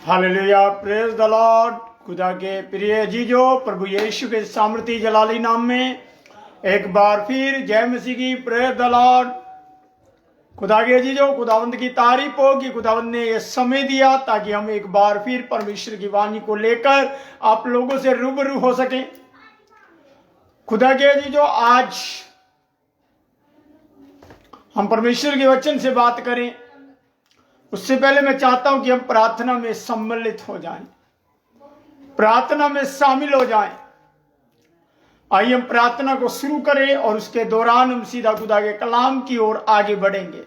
Hallelujah, praise the Lord. खुदा के प्रिय जीजो, प्रभु यीशु के सामर्थी जलाली नाम में एक बार फिर जय मसीह की। Praise the Lord. खुदा के जीजो, खुदावंद की तारीफ हो कि खुदावंद ने यह समय दिया ताकि हम एक बार फिर परमेश्वर की वाणी को लेकर आप लोगों से रूबरू हो सकें। खुदा के जीजो, आज हम परमेश्वर के वचन से बात करें। उससे पहले मैं चाहता हूं कि हम प्रार्थना में सम्मिलित हो जाएं, प्रार्थना में शामिल हो जाएं। आइए हम प्रार्थना को शुरू करें और उसके दौरान हम सीधा खुदा के कलाम की ओर आगे बढ़ेंगे।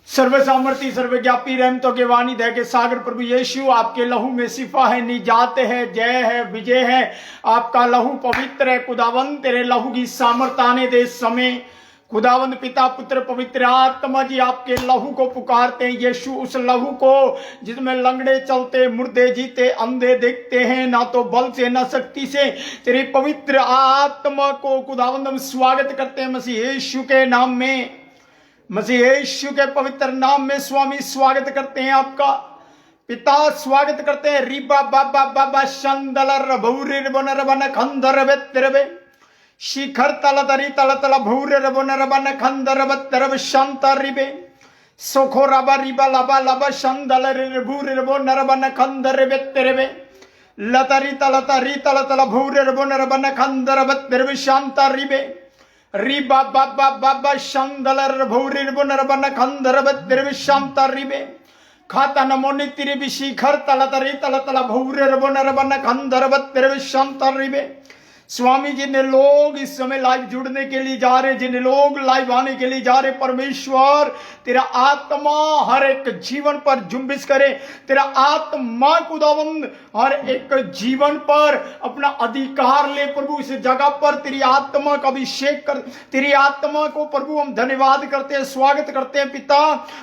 सर्व सामर्थी सर्वज्ञापी रहमतों के वाणी दया के सागर प्रभु यीशु, आपके लहू में शिफा है, निजात है, जय है, विजय है। आपका लहू पवित्र है खुदावंद। तेरे लहू की सामर्थ आने दे समय खुदावंद पिता पुत्र पवित्र आत्मा जी आपके लहू को पुकारते हैं। यीशु, उस लहू को जिसमें लंगड़े चलते, मुर्दे जीते, अंधे देखते हैं, ना तो बल से ना शक्ति से। तेरी पवित्र आत्मा को खुदावंद हम स्वागत करते हैं मसीह यीशु के नाम में, मसीह यीशु के पवित्र नाम में। स्वामी स्वागत करते हैं आपका, पिता स्वागत करते हैं। रिबा बाबा बाबा शंदलर भूरिर बनर बन खंदर बेत्रबे शिखर तल तरी तल तल भूर रबन रबन खंदर बत्तर शांत रिबे सोखो रबा रिबा लबा लबा शंदल भूर रबो नरबन खंदर बेत्तरबे लतरी तल तरी तल तल भूर रबो नरबन खंदर बत्तर शांत रिबे रिबा बाबा बाबा शंदल भूर रबो नरबन खंदर बत्तर शांत रिबे खाता नमोनि तिरे भी शिखर तल तल भूर रबो नरबन खंदर बत्तर शांत रिबे। स्वामी, जिन लोग इस समय लाइव जुड़ने के लिए जा रहे, जिन लोग लाइव आने के लिए जा रहे, परमेश्वर तेरा आत्मा हर एक जीवन पर जुम्बिश करे। तेरा आत्मा खुदावंद हर एक जीवन पर अपना अधिकार ले प्रभु। इस जगह पर तेरी आत्मा का अभिषेक कर। तेरी आत्मा को प्रभु हम धन्यवाद करते हैं, स्वागत करते हैं पिता।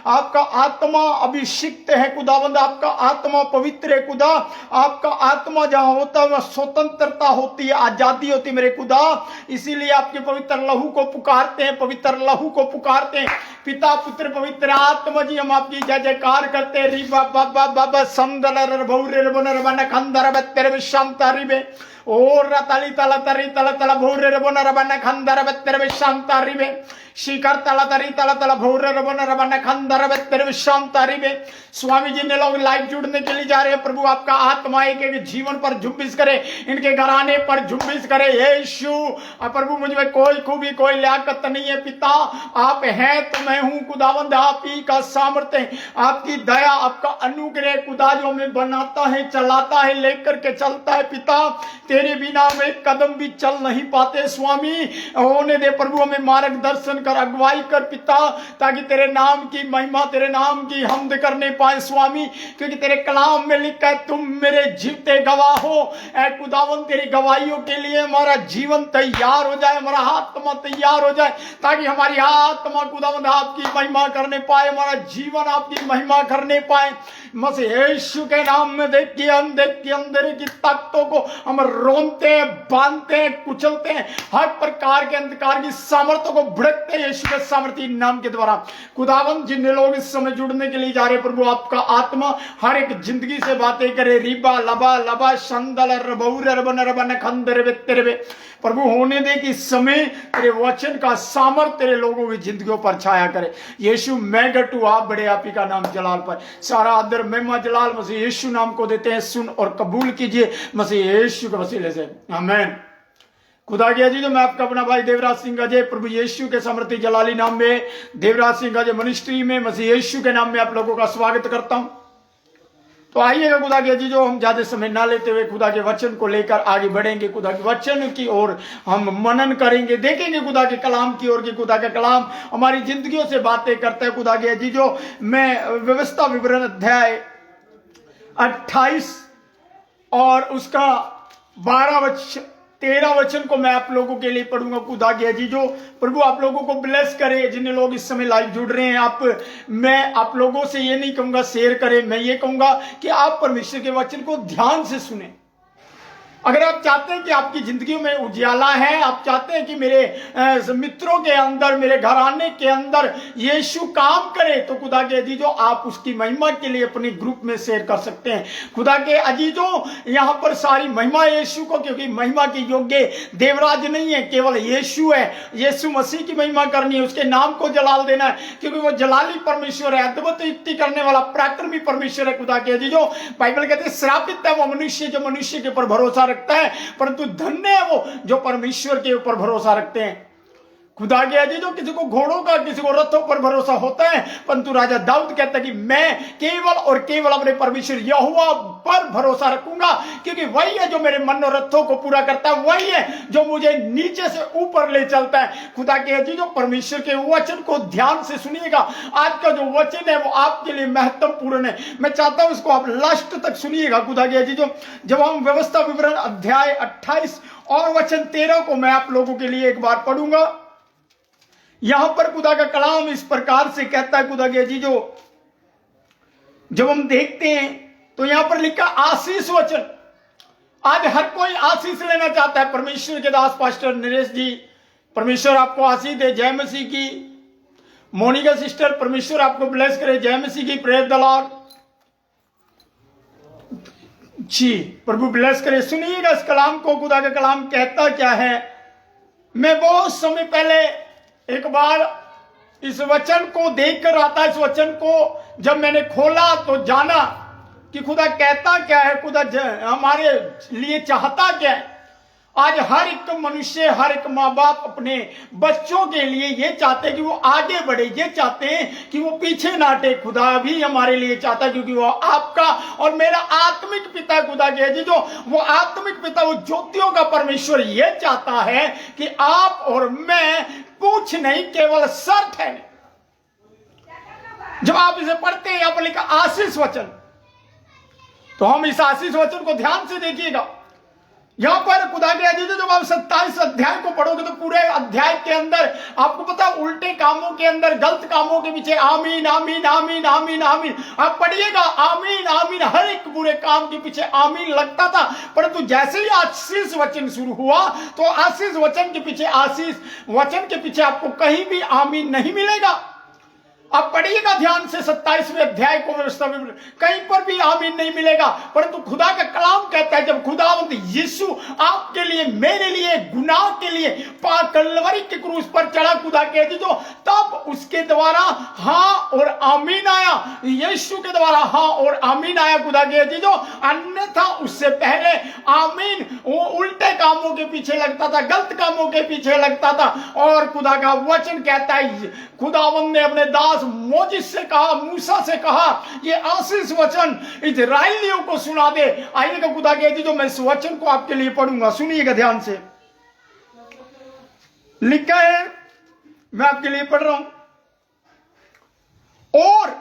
आपका आत्मा अभिषिक्त है खुदावंद, आपका आत्मा पवित्र है खुदा। आपका आत्मा जहां होता है वहां स्वतंत्रता होती है, आजादी होती मेरे खुदा। इसीलिए आपके पवित्र लहू को पुकारते हैं, पवित्र लहू को पुकारते हैं। पिता पुत्र पवित्र आत्मा जी, हम आपकी जय जयकार करते हैं। रिबा बाबा बाबा संदलर भौरे बनर बन खंदर बत्तर शांत रिबे और तली तल तरी तल तल भौरे बनर बन खंदर बत्तर शांत रिबे शिखर तल तल भौरे बनर बन खंदर बत्तर शांत रिबे। स्वामी जी, ने लोग लाइव जुड़ने के लिए जा रहे हैं प्रभु, आपका आत्मा एक एक जीवन पर जुम्बिश करे, इनके घराने पर जुम्बिश करे। यीशु प्रभु, मुझ में कोई खूबी कोई लियाकत नहीं है पिता, आप हैं तो मैं हूं खुदावंद। आप ही का सामर्थ्य, आपकी दया, आपका अनुग्रह खुदा जो हमें बनाता है, चलाता है, लेकर के चलता है पिता। तेरे बिना हम एक कदम भी चल नहीं पाते। स्वामी, होने दे प्रभु, हमें मार्गदर्शन कर, अगुवाई कर पिता, ताकि तेरे नाम की महिमा, तेरे नाम की हमद करने पाए स्वामी। क्योंकि तेरे कलाम में लिखा है तुम मेरे जीवते गवाह हो। ऐ खुदावन, तेरी गवाहियों के लिए हमारा जीवन तैयार हो जाए, हमारा आत्मा तैयार हो जाए, ताकि हमारी आत्मा खुदावन आपकी महिमा करने पाए, हमारा जीवन आपकी महिमा करने पाए। मसीह यीशु के नाम में देखिए, हम देखिए अंदर की ताकतों को हम रोनते हैं, बांधते हैं, कुचलते हैं, हर प्रकार के अंधकार की सामर्थ्यों को भड़कते हैं यीशु के सामर्थी नाम के द्वारा। खुदावन, जिन लोग इस समय जुड़ने के लिए जा रहे प्रभु, आपका आत्मा हर एक जिंदगी से बातें करे। रिबा लबा लबा शंदल रबौर रबन रबन खंदर बेत्तरबे प्रभु, होने दे कि इस समय तेरे वचन का सामर्थ तेरे लोगों की जिंदगियों पर छाया करे। यीशु, मैं गटू, आप बड़े, आप ही का नाम जलाल पर सारा आदर महिमा जलाल मसीह यीशु नाम को देते हैं। सुन और कबूल कीजिए मसीह यीशु के वसीले से, आमीन। खुदा के जी, तो मैं आपका अपना भाई देवराज सिंह अजय, प्रभु यीशु के समर्थी जलाली नाम में, देवराज सिंह अजय मिनिस्ट्री में मसीह यीशु के नाम में आप लोगों का स्वागत करता हूं। तो आइएगा खुदा के जी, जो हम ज्यादा समय ना लेते हुए खुदा के वचन को लेकर आगे बढ़ेंगे। खुदा के वचन की ओर हम मनन करेंगे, देखेंगे खुदा के कलाम की ओर कि खुदा का कलाम हमारी जिंदगियों से बातें करता है। खुदा के जी, जो मैं व्यवस्था विवरण अध्याय 28 और उसका 13 वचन को मैं आप लोगों के लिए पढ़ूंगा। खुदा के जी, जो प्रभु आप लोगों को ब्लेस करे। जिन लोग इस समय लाइव जुड़ रहे हैं, मैं आप लोगों से ये नहीं कहूंगा शेयर करें, मैं ये कहूंगा कि आप परमेश्वर के वचन को ध्यान से सुने। अगर आप चाहते हैं कि आपकी जिंदगी में उजियाला है, आप चाहते हैं कि मेरे मित्रों के अंदर, मेरे घराने के अंदर यीशु काम करे, तो खुदा के अजीजों आप उसकी महिमा के लिए अपने ग्रुप में शेयर कर सकते हैं। खुदा के अजीजों, यहाँ पर सारी महिमा यीशु को, क्योंकि महिमा के योग्य देवराज नहीं है, केवल यीशु है। यीशु मसीह की महिमा करनी है, उसके नाम को जलाल देना है, क्योंकि वो जलाली परमेश्वर है, अद्भुत युक्ति करने वाला पराक्रमी परमेश्वर है। खुदा के अजीजों, बाइबल कहते हैं श्रापित है वो मनुष्य जो मनुष्य के ऊपर भरोसा रखता है, परंतु धन्य है वो जो परमेश्वर के ऊपर भरोसा रखते हैं। खुदा के अजीजों, किसी को घोड़ों का, किसी को रथों पर भरोसा होता है, परंतु राजा दाऊद कहता है कि मैं केवल और केवल अपने परमेश्वर यहोवा पर भरोसा रखूंगा, क्योंकि वही है जो मेरे मनोरथों को पूरा करता है, वही है जो मुझे नीचे से ऊपर ले चलता है। खुदा के अजीजों, परमेश्वर के वचन को ध्यान से सुनिएगा। आज का जो वचन है वो आपके लिए महत्वपूर्ण है। मैं चाहता हूं इसको आप लास्ट तक सुनिएगा। खुदा के अजीजों, जब हम व्यवस्था विवरण अध्याय 28 और वचन 13 को मैं आप लोगों के लिए एक बार पढ़ूंगा। यहां पर खुदा का कलाम इस प्रकार से कहता है। खुदा के अजीजों, जब हम देखते हैं तो यहां पर लिखा आशीष वचन। आज हर कोई आशीष लेना चाहता है। परमेश्वर के दास पास्टर नरेश जी, परमेश्वर आपको आशीष दे, जय मसीह की। मोनिका सिस्टर, परमेश्वर आपको ब्लेस करे, जय मसीह की, प्रेज द लॉर्ड जी, प्रभु ब्लेस करे। सुनिएगा इस कलाम को। खुदा का कलाम कहता क्या है। मैं बहुत समय पहले एक बार इस वचन को देखकर आता, इस वचन को जब मैंने खोला तो जाना कि खुदा कहता क्या है, खुदा हमारे लिए चाहता क्या है। आज हर एक मनुष्य, हर एक माँ बाप अपने बच्चों के लिए ये चाहते हैं कि वो आगे बढ़े, ये चाहते हैं कि वो पीछे ना हटे। खुदा भी हमारे लिए चाहता है, क्योंकि वो आपका और मेरा आत्मिक पिता, खुदा के अजीजों, वो आत्मिक पिता, वो ज्योतियों का परमेश्वर ये चाहता है कि आप और मैं पूछ नहीं, केवल सर ठहरे। जब आप इसे पढ़ते हैं, यहां पर लिखा आशीष वचन, तो हम इस आशीष वचन को ध्यान से देखिएगा। यहां पर खुदा के अजीजों, जब आप 27 अध्याय को पढ़ोगे तो पूरे अध्याय के अंदर आपको पता है, उल्टे कामों के अंदर, गलत कामों के पीछे आमीन आमीन आमीन आमीन आमीन। आप पढ़िएगा, आमीन आमीन, हर एक बुरे काम के पीछे आमीन लगता था। परंतु जैसे ही आशीष वचन शुरू हुआ तो आशीष वचन के पीछे, आशीष वचन के पीछे आपको कहीं भी आमीन नहीं मिलेगा। आप पढ़िएगा ध्यान से 27वें अध्याय को, व्यवस्था में कहीं पर भी आमीन नहीं मिलेगा। परंतु खुदा का कलाम कहता है, जब खुदावंद यीशु आपके लिए, मेरे लिए, गुनाह के लिए कलवरी के क्रूस पर चढ़ा, खुदा कहती जो, तब उसके द्वारा हाँ और आमीन आया। यीशु के द्वारा हाँ और आमीन आया, खुदा कहती जो, अन्यथा उससे पहले आमीन वो उल्टे कामों के पीछे लगता था, गलत कामों के पीछे लगता था। और खुदा का वचन कहता है, खुदावंद ने अपने दास मोजिस से कहा, मूसा से कहा, ये आशीष वचन इजराइलियों को सुना दे। आइएगा, खुदा कहती जो, मैं इस वचन को आपके लिए पढ़ूंगा, सुनिएगा ध्यान से। लिखा है, मैं आपके लिए पढ़ रहा हूं। और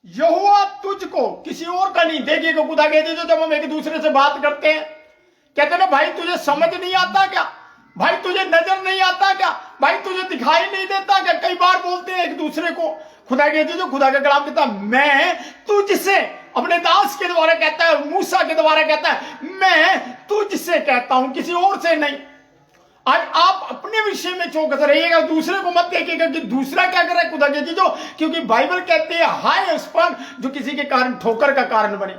यहोवा तुझको, किसी और का नहीं, देखिएगा खुदा कहती जो, जब हम एक दूसरे से बात करते हैं, कहते ना भाई तुझे समझ नहीं आता क्या, भाई तुझे नजर नहीं आता क्या, भाई तुझे दिखाई नहीं देता क्या, कई बार बोलते हैं एक दूसरे को। खुदा कहती जो, खुदा का कलाम कहता मैं तुझसे, अपने दास के द्वारा कहता है, मूसा के द्वारा कहता है, मैं तुझसे कहता हूं, किसी और से नहीं। आज आप अपने विषय में चौकस रहिएगा, दूसरे को मत देखिएगा कि दूसरा क्या कर रहा है। खुदा कहती जो, क्योंकि बाइबल कहते हैं हाय उस पर जो किसी के कारण ठोकर का कारण बने।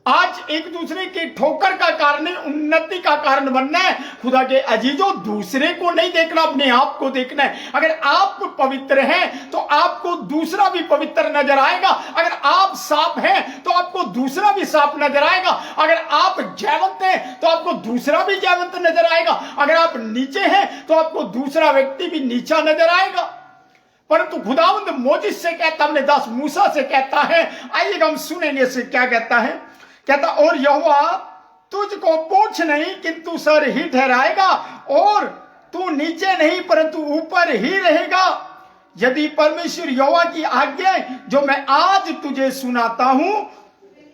आज एक दूसरे की ठोकर का कारण, उन्नति का कारण बनना है। खुदा के अजीजों, दूसरे को नहीं देखना, अपने आप को देखना है। अगर आप पवित्र हैं तो आपको दूसरा भी पवित्र नजर आएगा। अगर आप साफ हैं तो आपको दूसरा भी साफ नजर आएगा। अगर आप जयवंत हैं तो आपको दूसरा भी जयवंत नजर आएगा। अगर आप नीचे हैं तो आपको दूसरा व्यक्ति भी नीचा नजर आएगा। परंतु खुदावंद मोजिस से कहता, हमने दास मूसा से कहता है, आइएगा हम सुनेंगे से क्या कहता है। कहता, और यहोवा तुझको पूछ नहीं किंतु सर ही ठहराएगा, और तू नीचे नहीं परंतु ऊपर ही रहेगा, यदि परमेश्वर यहोवा की आज्ञा जो मैं आज तुझे सुनाता हूं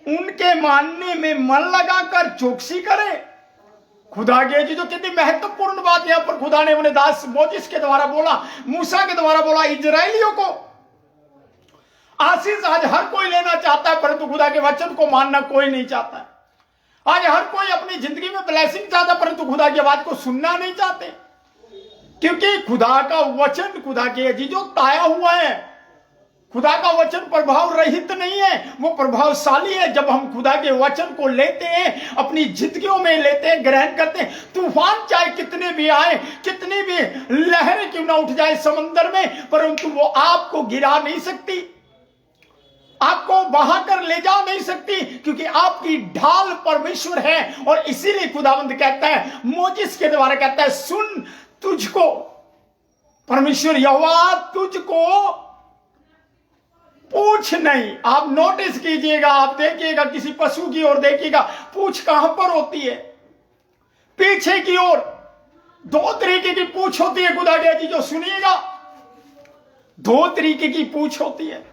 उनके मानने में मन लगाकर चौकसी करे। खुदा के जो कितनी महत्वपूर्ण बात यहां पर खुदा ने अपने दास मोजिस के द्वारा बोला, मूसा के द्वारा बोला इजराइलियों को। आशीष आज हर कोई लेना चाहता है, परंतु खुदा के वचन को मानना कोई नहीं चाहता है। आज हर कोई अपनी जिंदगी में ब्लेसिंग चाहता, परंतु खुदा की आवाज को सुनना नहीं चाहते, क्योंकि खुदा का वचन, खुदा के अजीजों, ताया हुआ है। खुदा का वचन प्रभाव रहित नहीं है, वो प्रभावशाली है। जब हम खुदा के वचन को लेते हैं, अपनी जिंदगियों में लेते हैं, ग्रहण करते हैं, तूफान चाहे कितने भी आए, कितनी भी लहरें क्यों ना उठ जाए समंदर में, परंतु वो आपको गिरा नहीं सकती, आपको बहाकर ले जा नहीं सकती, क्योंकि आपकी ढाल परमेश्वर है। और इसीलिए खुदावंद कहता है, मोजिस के द्वारा कहता है, सुन, तुझको परमेश्वर यहोवा तुझको पूछ नहीं। आप नोटिस कीजिएगा, आप देखिएगा, किसी पशु की ओर देखिएगा, पूछ कहां पर होती है? पीछे की ओर। दो तरीके की पूछ होती है खुदा के जी, जो सुनिएगा, दो तरीके की पूछ होती है।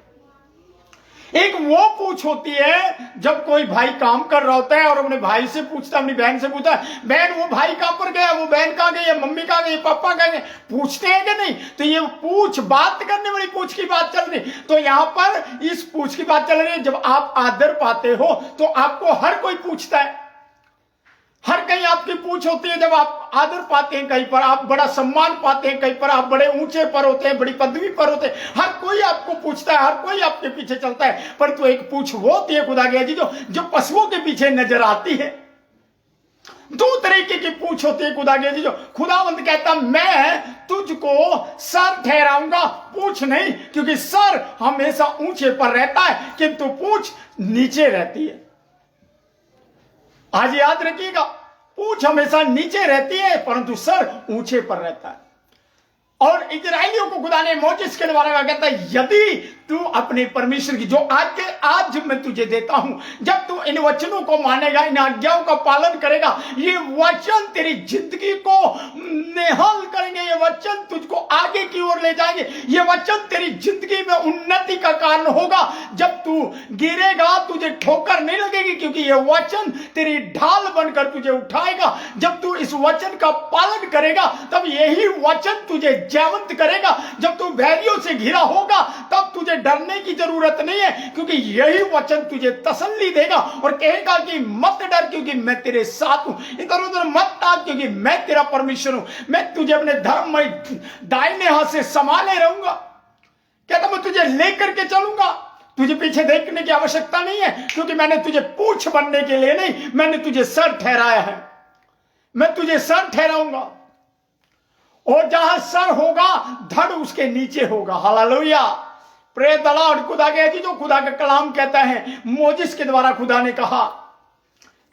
एक वो पूछ होती है जब कोई भाई काम कर रहा होता है और अपने भाई से पूछता, अपनी बहन से पूछता, बहन वो भाई कहां पर गया, वो बहन कहां गई, मम्मी कहां गई, पापा कहां गए, पूछते हैं कि नहीं? तो ये पूछ, बात करने वाली पूछ की बात चल रही। तो यहां पर इस पूछ की बात चल रही है, जब आप आदर पाते हो तो आपको हर कोई पूछता है, हर कहीं आपकी पूछ होती है। जब आप आदर पाते हैं, कहीं पर आप बड़ा सम्मान पाते हैं, कहीं पर आप बड़े ऊंचे पर होते हैं, बड़ी पदवी पर होते हैं, हर कोई आपको पूछता है, हर कोई आपके पीछे चलता है। परंतु एक पूछ वो होती है खुदा के जी, जो पशुओं के पीछे नजर आती है। दो तरीके की पूछ होती है खुदा के जी, जो खुदावंद कहता, मैं तुझको सर ठहराऊंगा, पूछ नहीं, क्योंकि सर हमेशा ऊंचे पर रहता है, किंतु पूछ नीचे रहती है। आज याद रखिएगा, पूंछ हमेशा नीचे रहती है, परंतु सर ऊंचे पर रहता है। और इजराइलियों को खुदा ने मोजिस के द्वारा कहता है, यदि तू अपने परमेश्वर की जो आज मैं तुझे देता हूं, जब तू इन वचनों को मानेगा, इन आज्ञाओं का पालन करेगा, ये वचन तेरी जिंदगी को निहाल करेंगे, ये वचन तुझको आगे की ओर ले जाएंगे, ये वचन तेरी जिंदगी में उन्नति का कारण होगा। जब तू गिरेगा तुझे ठोकर नहीं लगेगी, क्योंकि ये वचन तेरी ढाल बनकर तुझे उठाएगा। जब तू इस वचन का पालन करेगा, तब यही वचन तुझे जयवंत करेगा। जब तू बैरियों से घिरा होगा, तब तुझे डरने की जरूरत नहीं है, क्योंकि यही वचन तुझे तसल्ली देगा और कहेगा कि मत डर, क्योंकि मैं तेरे साथ हूं, इधर उधर मत ताक, क्योंकि मैं तेरा परमेश्वर हूं, मैं तुझे अपने धर्म में दाहिने हाथ से संभाले रहूंगा। कहता मैं तुझे लेकर के चलूंगा, तुझे पीछे देखने की आवश्यकता नहीं है, क्योंकि मैंने तुझे पूंछ बनने के लिए नहीं, मैंने तुझे सर ठहराया है। मैं तुझे सर ठहराऊंगा, और जहां सर होगा धड़ उसके नीचे होगा। Hallelujah, praise the Lord. खुदा के जी, जो खुदा का कलाम कहता है, मोजिस के द्वारा खुदा ने कहा,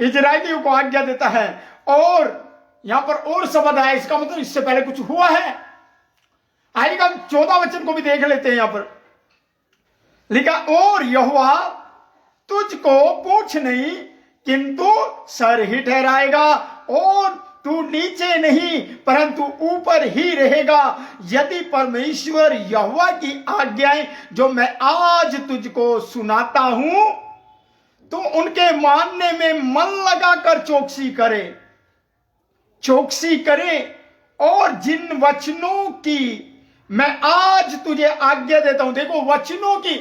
इजराइलियों को आज्ञा देता है, और यहां पर और शब्द आया, इसका मतलब इससे पहले कुछ हुआ है। आइएगा 14 वचन को भी देख लेते हैं। यहां पर लिखा, और यहोवा तुझको पूछ नहीं किंतु सर ही ठहराएगा, और तू नीचे नहीं परंतु ऊपर ही रहेगा, यदि परमेश्वर यहोवा की आज्ञाएं जो मैं आज तुझको सुनाता हूं तो उनके मानने में मन लगाकर चौकसी करे, और जिन वचनों की मैं आज तुझे आज्ञा देता हूं, देखो वचनों की,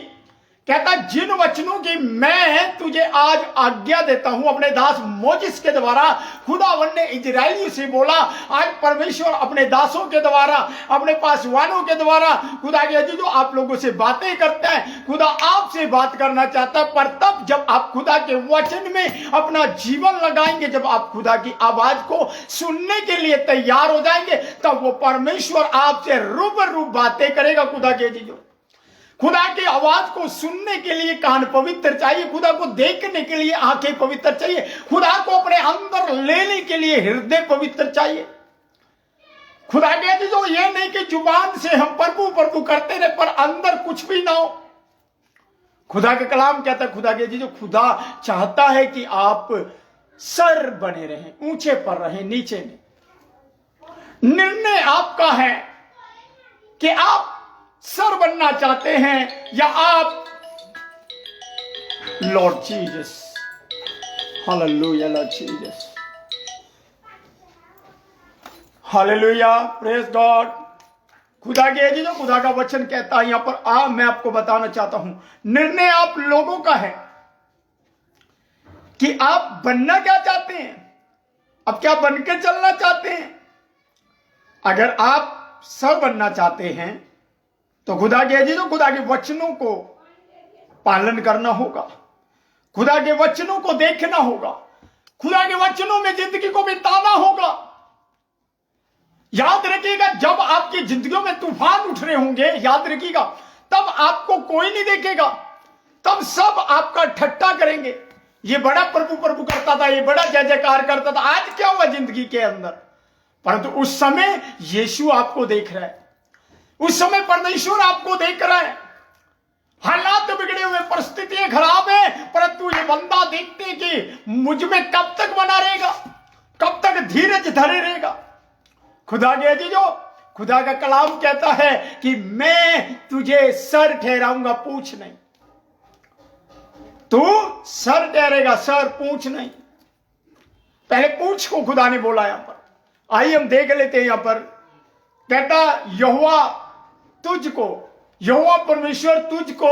कहता जिन वचनों की मैं तुझे आज आज्ञा देता हूं, अपने दास मोजिस के द्वारा खुदावन ने इजराइलियों से बोला। आज परमेश्वर अपने दासों के द्वारा, अपने पासवानों के द्वारा खुदा के जो आप लोगों से बातें करता है, खुदा आपसे बात करना चाहता है। पर तब जब आप खुदा के वचन में अपना जीवन लगाएंगे, जब आप खुदा की आवाज को सुनने के लिए तैयार हो जाएंगे, तब वो परमेश्वर आपसे रूबरू बातें करेगा। खुदा के जी, खुदा की आवाज को सुनने के लिए कान पवित्र चाहिए, खुदा को देखने के लिए आंखें पवित्र चाहिए, खुदा को अपने अंदर लेने के लिए हृदय पवित्र चाहिए। खुदा कहते जो ये नहीं कि जुबान से हम प्रभु प्रभु करते रहे पर अंदर कुछ भी ना हो। खुदा का कलाम कहता है, खुदा कहते जो खुदा चाहता है कि आप सर बने रहें, ऊंचे पर रहें, नीचे नहीं। निर्णय आपका है कि आप सर बनना चाहते हैं या आप Lord Jesus, hallelujah, Lord Jesus, hallelujah, praise God. खुदा के जी जो खुदा का वचन कहता है यहां पर मैं आपको बताना चाहता हूं, निर्णय आप लोगों का है कि आप बनना क्या चाहते हैं, अब क्या बनकर चलना चाहते हैं। अगर आप सर बनना चाहते हैं तो खुदा के अजीजों, खुदा के वचनों को पालन करना होगा, खुदा के वचनों को देखना होगा, खुदा के वचनों में जिंदगी को बिताना होगा। याद रखिएगा, जब आपकी जिंदगियों में तूफान उठ रहे होंगे, याद रखिएगा, तब आपको कोई नहीं देखेगा, तब सब आपका ठट्टा करेंगे। ये बड़ा प्रभु प्रभु करता था, ये बड़ा जय जयकार करता था, आज क्या हुआ जिंदगी के अंदर। परंतु उस समय यीशु आपको देख रहा है, उस समय परमेश्वर आपको देख रहा है। हालात बिगड़े हुए, परिस्थितियां खराब है, परंतु ये बंदा देखते कि मुझ में कब तक बना रहेगा, कब तक धीरज धरे रहेगा। खुदा के अजीजों, खुदा का कलाम कहता है कि मैं तुझे सर ठहराऊंगा, पूछ नहीं। तू सर ठहरेगा, सर पूछ नहीं। पहले पूछ को खुदा ने बोला यहां पर। आइए हम देख लेते हैं। यहां पर कहता यहोवा तुझको, यहोवा परमेश्वर तुझको,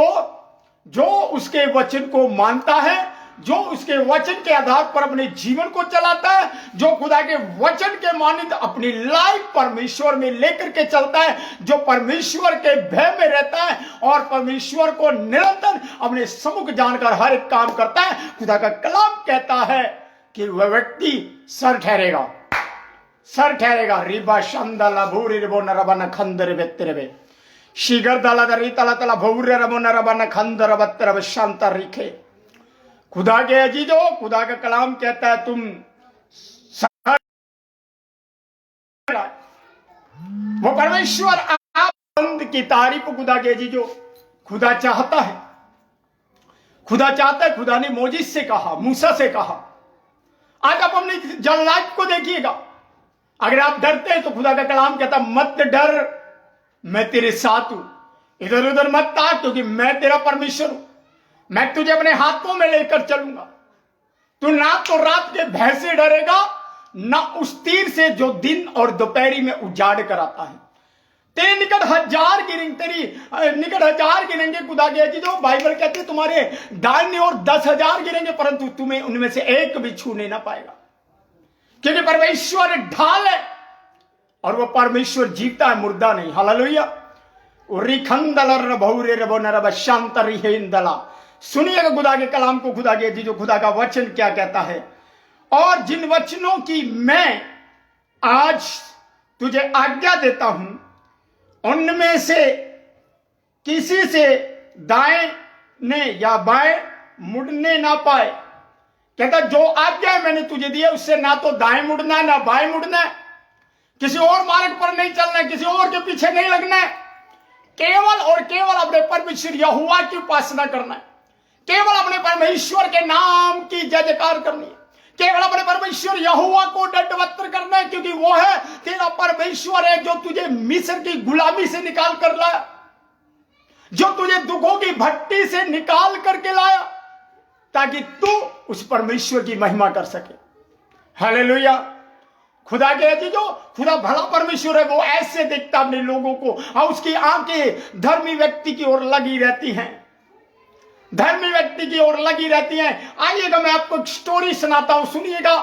जो उसके वचन को मानता है, जो उसके वचन के आधार पर अपने जीवन को चलाता है, जो खुदा के वचन के मानिंद अपनी लाइफ परमेश्वर में लेकर के चलता है, जो परमेश्वर के भय में रहता है और परमेश्वर को निरंतर अपने सम्मुख जानकर हर एक काम करता है, खुदा का कलाम कहता है कि वह व्यक्ति सर ठहरेगा, सर ठहरेगा। रिबा शंदला भूरी रिबो नरबन खंदर बेतरबे शिगर दला दरी तला तला भूरे रबो नरबन खंदर बत्तर शांता रिखे। खुदा के अजीजों, खुदा का कलाम कहता है तुम वो परमेश्वर आप बंद की तारीफ। खुदा के अजीजों, खुदा चाहता है, खुदा चाहता है। खुदा ने मोजिस से कहा, मूसा से कहा। आज आप अपनी जल लाइफ को देखिएगा, अगर आप डरते हैं तो खुदा का कलाम कहता मत डर, मैं तेरे साथ हूं, इधर उधर मत ताक, क्योंकि मैं तेरा परमेश्वर हूं, मैं तुझे अपने हाथों में लेकर चलूंगा। तू ना तो रात के भय से डरेगा, ना उस तीर से जो दिन और दोपहरी में उजाड़ कर आता है। तेरे निकट हजार गिरेंगे, तेरी निकट हजार गिरेंगे। खुदा के अजीजों, बाइबल कहते हैं तुम्हारे दाहिने ओर 10,000 गिरेंगे, परंतु तुम्हें उनमें से एक भी छूने ना पाएगा, क्योंकि परमेश्वर ढाल है और वो परमेश्वर जीता है, मुर्दा नहीं। हालेलुया। सुनिएगा खुदा के कलाम को, खुदा के जो खुदा का वचन क्या कहता है। और जिन वचनों की मैं आज तुझे आज्ञा देता हूं, उनमें से किसी से दाएं ने या बाएं मुड़ने ना पाए। कहता जो आज्ञा मैंने तुझे दी है, उससे ना तो दाएं मुड़ना है ना बाएं मुड़ना है, किसी और मार्ग पर नहीं चलना है, किसी और के पीछे नहीं लगना है। केवल और केवल अपने परमेश्वर यहोवा की उपासना करना है, केवल अपने परमेश्वर के नाम की जय जयकार करनी है, केवल अपने परमेश्वर यहोवा को दंडवत करना है, क्योंकि वो है तेरा परमेश्वर है जो तुझे मिस्र की गुलामी से निकाल कर लाया, जो तुझे दुखों की भट्टी से निकाल करके लाया, ताकि तू उस परमेश्वर की महिमा कर सके। हालेलुया। खुदा के अजीजों, खुदा भला परमेश्वर है, वो ऐसे देखता अपने लोगों को, और उसकी आंखें धर्मी व्यक्ति की ओर लगी रहती हैं, धर्मी व्यक्ति की ओर लगी रहती हैं। आइएगा, मैं आपको एक स्टोरी सुनाता हूं, सुनिएगा।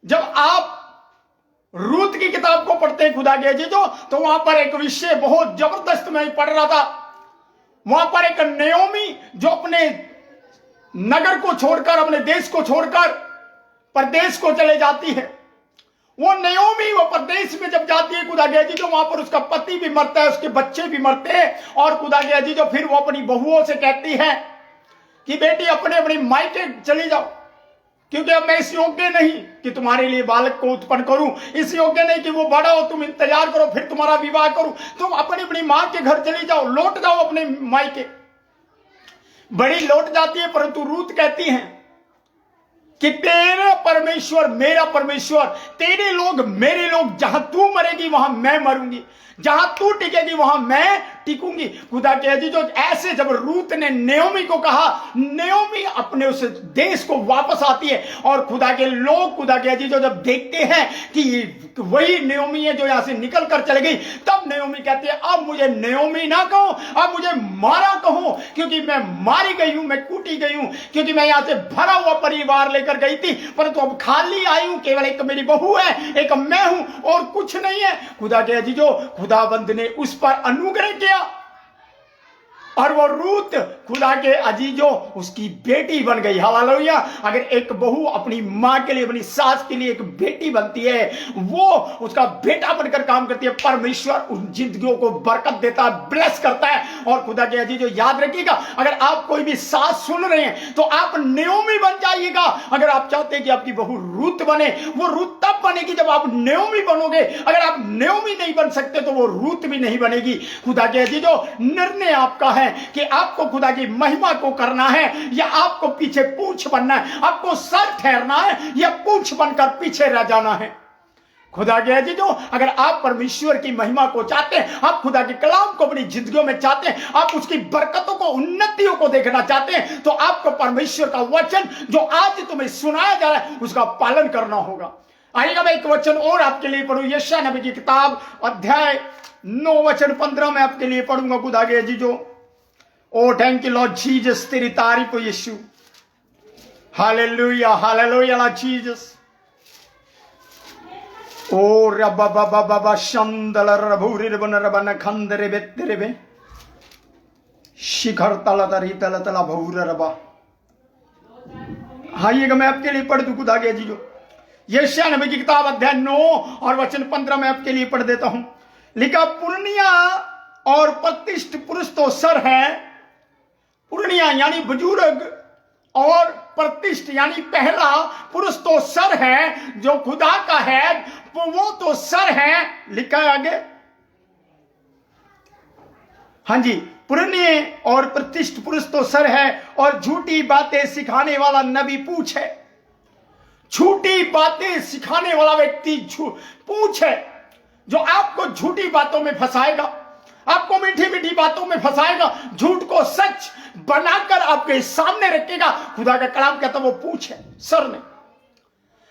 जब आप रूत की किताब को पढ़ते हैं खुदा के अजीजों, तो वहां पर एक विषय बहुत जबरदस्त मैं पढ़ रहा था। वहां पर एक नयोमी जो अपने नगर को छोड़कर, अपने देश को छोड़कर परदेश को चले जाती है। वो नयोमी वो परदेश में जब जाती है खुदा के अजीजों, वहां पर उसका पति भी मरता है, उसके बच्चे भी मरते हैं। और खुदा के अजीजों, फिर वो अपनी बहुओं से कहती है कि बेटी अपने अपनी मायके चली जाओ, क्योंकि अब मैं इस योग्य नहीं कि तुम्हारे लिए बालक को उत्पन्न करूं, इस योग्य नहीं कि वो बड़ा हो, तुम इंतजार करो फिर तुम्हारा विवाह करूं, तुम अपनी अपनी मां के घर चली जाओ, लौट जाओ अपने मायके। बड़ी लौट जाती है, परंतु रूत कहती है कि तेरे परमेश्वर मेरा परमेश्वर, तेरे लोग मेरे लोग, जहां तू मरेगी वहां मैं मरूंगी, जहां तू टिकेगी वहां मैं टिकूंगी। खुदा के अजीजों, ऐसे जब रूत ने नयोमी को कहा, नयोमी अपने उस देश को वापस आती है और खुदा के लोग, खुदा के अजीजों, जब देखते हैं कि वही नयोमी है जो यहां से निकल कर चली गई, तब नयोमी कहती है अब मुझे नयोमी ना कहो, अब मुझे मारा कहो, क्योंकि मैं मारी गई हूं, मैं कूटी गई हूं, क्योंकि मैं यहां से भरा हुआ परिवार लेकर गई थी, परंतु अब खाली आई हूं, केवल एक मेरी बहू है, एक मैं हूं और कुछ नहीं है। खुदा के अजीजों, खुदाबंद ने उस पर अनुग्रह किया और वो रूत, खुदा के अजीजों, उसकी बेटी बन गई। हालेलुया। अगर एक बहू अपनी मां के लिए, अपनी सास के लिए एक बेटी बनती है, वो उसका बेटा बनकर काम करती है, परमेश्वर उन जिंदगियों को बरकत देता है, ब्लेस करता है। और खुदा के अजीजों, याद रखिएगा, अगर आप कोई भी सास सुन रहे हैं तो आप नयोमी बन जाइएगा। अगर आप चाहते हैं कि आपकी बहू रूत बने, वो रूत तब बनेगी जब आप नयोमी बनोगे। अगर आप नयोमी नहीं बन सकते तो वो रूत भी नहीं बनेगी। खुदा के अजीजों, निर्णय आपका है कि आपको खुदा की महिमा को करना है या आपको पीछे पूंछ बनना है, आपको सर ठहरना है या पूंछ बनकर पीछे रह जाना है। खुदा के अजीजों, अगर आप परमेश्वर की महिमा को चाहते हैं, आप खुदा के कलाम को अपनी जिंदगियों में चाहते हैं, आप उसकी बरकतों को, उन्नतियों को देखना चाहते हैं, तो आपको परमेश्वर का वचन जो आज तुम्हें सुनाया जा रहा है उसका पालन करना होगा। आइएगा, मैं एक वचन और आपके लिए पढ़ूं, यशायाह नबी की किताब अध्याय 9 वचन 15 में आपके लिए पढ़ूंगा। खुदा के अजीजों, oh thank you Lord Jesus, तेरी तारीफ हो यीशु। Hallelujah, hallelujah Lord Jesus. ओ रबा बाबा बाबा शंदल रभूरि रबन रबन खंदरे बेत्तरे बे शिखर तला तरी तला तला भूर रबा। आइएगा, मैं आपके लिए पढ़ दूं खुदा के अजीजों, यशायाह नबी की किताब अध्याय 9 और वचन 15 में आपके लिए पढ़ देता हूं। लिखा, पुरनिया और प्रतिष्ठ पुरुष तो सर है। पुरनिया यानी बुजुर्ग और प्रतिष्ठ यानी पहला पुरुष तो सर है, जो खुदा का है वो तो सर है। लिखा है आगे, हाँ जी, पुरनिये और प्रतिष्ठ पुरुष तो सर है और झूठी बातें सिखाने वाला नबी पूछ है। झूठी बातें सिखाने वाला व्यक्ति पूछ है, जो आपको झूठी बातों में फंसाएगा, आपको मीठी मीठी बातों में फंसाएगा, झूठ को सच बनाकर आपके सामने रखेगा। खुदा का कलाम कहता वो पूछ है, सर ने।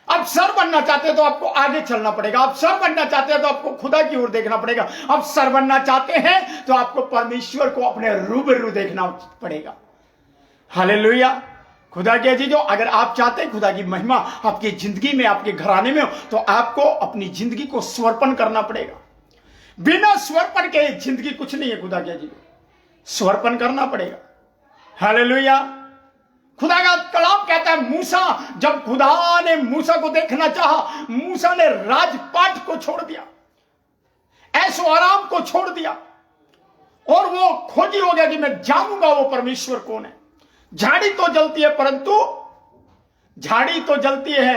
आप सर बनना चाहते हैं तो आपको आगे चलना पड़ेगा। आप सर बनना चाहते हैं तो आपको खुदा की ओर देखना पड़ेगा। आप सर बनना चाहते हैं तो आपको परमेश्वर को अपने रूबरू देखना पड़ेगा। हालेलुया। खुदा के अजीजों, अगर आप चाहते हैं खुदा की महिमा आपकी जिंदगी में, आपके घराने में हो, तो आपको अपनी जिंदगी को समर्पण करना पड़ेगा। बिना समर्पण के जिंदगी कुछ नहीं है। खुदा के अजीजों, समर्पण करना पड़ेगा। हालेलुया। खुदा का कलाम कहता है, मूसा, जब खुदा ने मूसा को देखना चाहा, मूसा ने राजपाट को छोड़ दिया, ऐसो आराम को छोड़ दिया और वो खोजी हो गया कि मैं जानूंगा वो परमेश्वर कौन है। झाड़ी तो जलती है परंतु झाड़ी तो जलती है,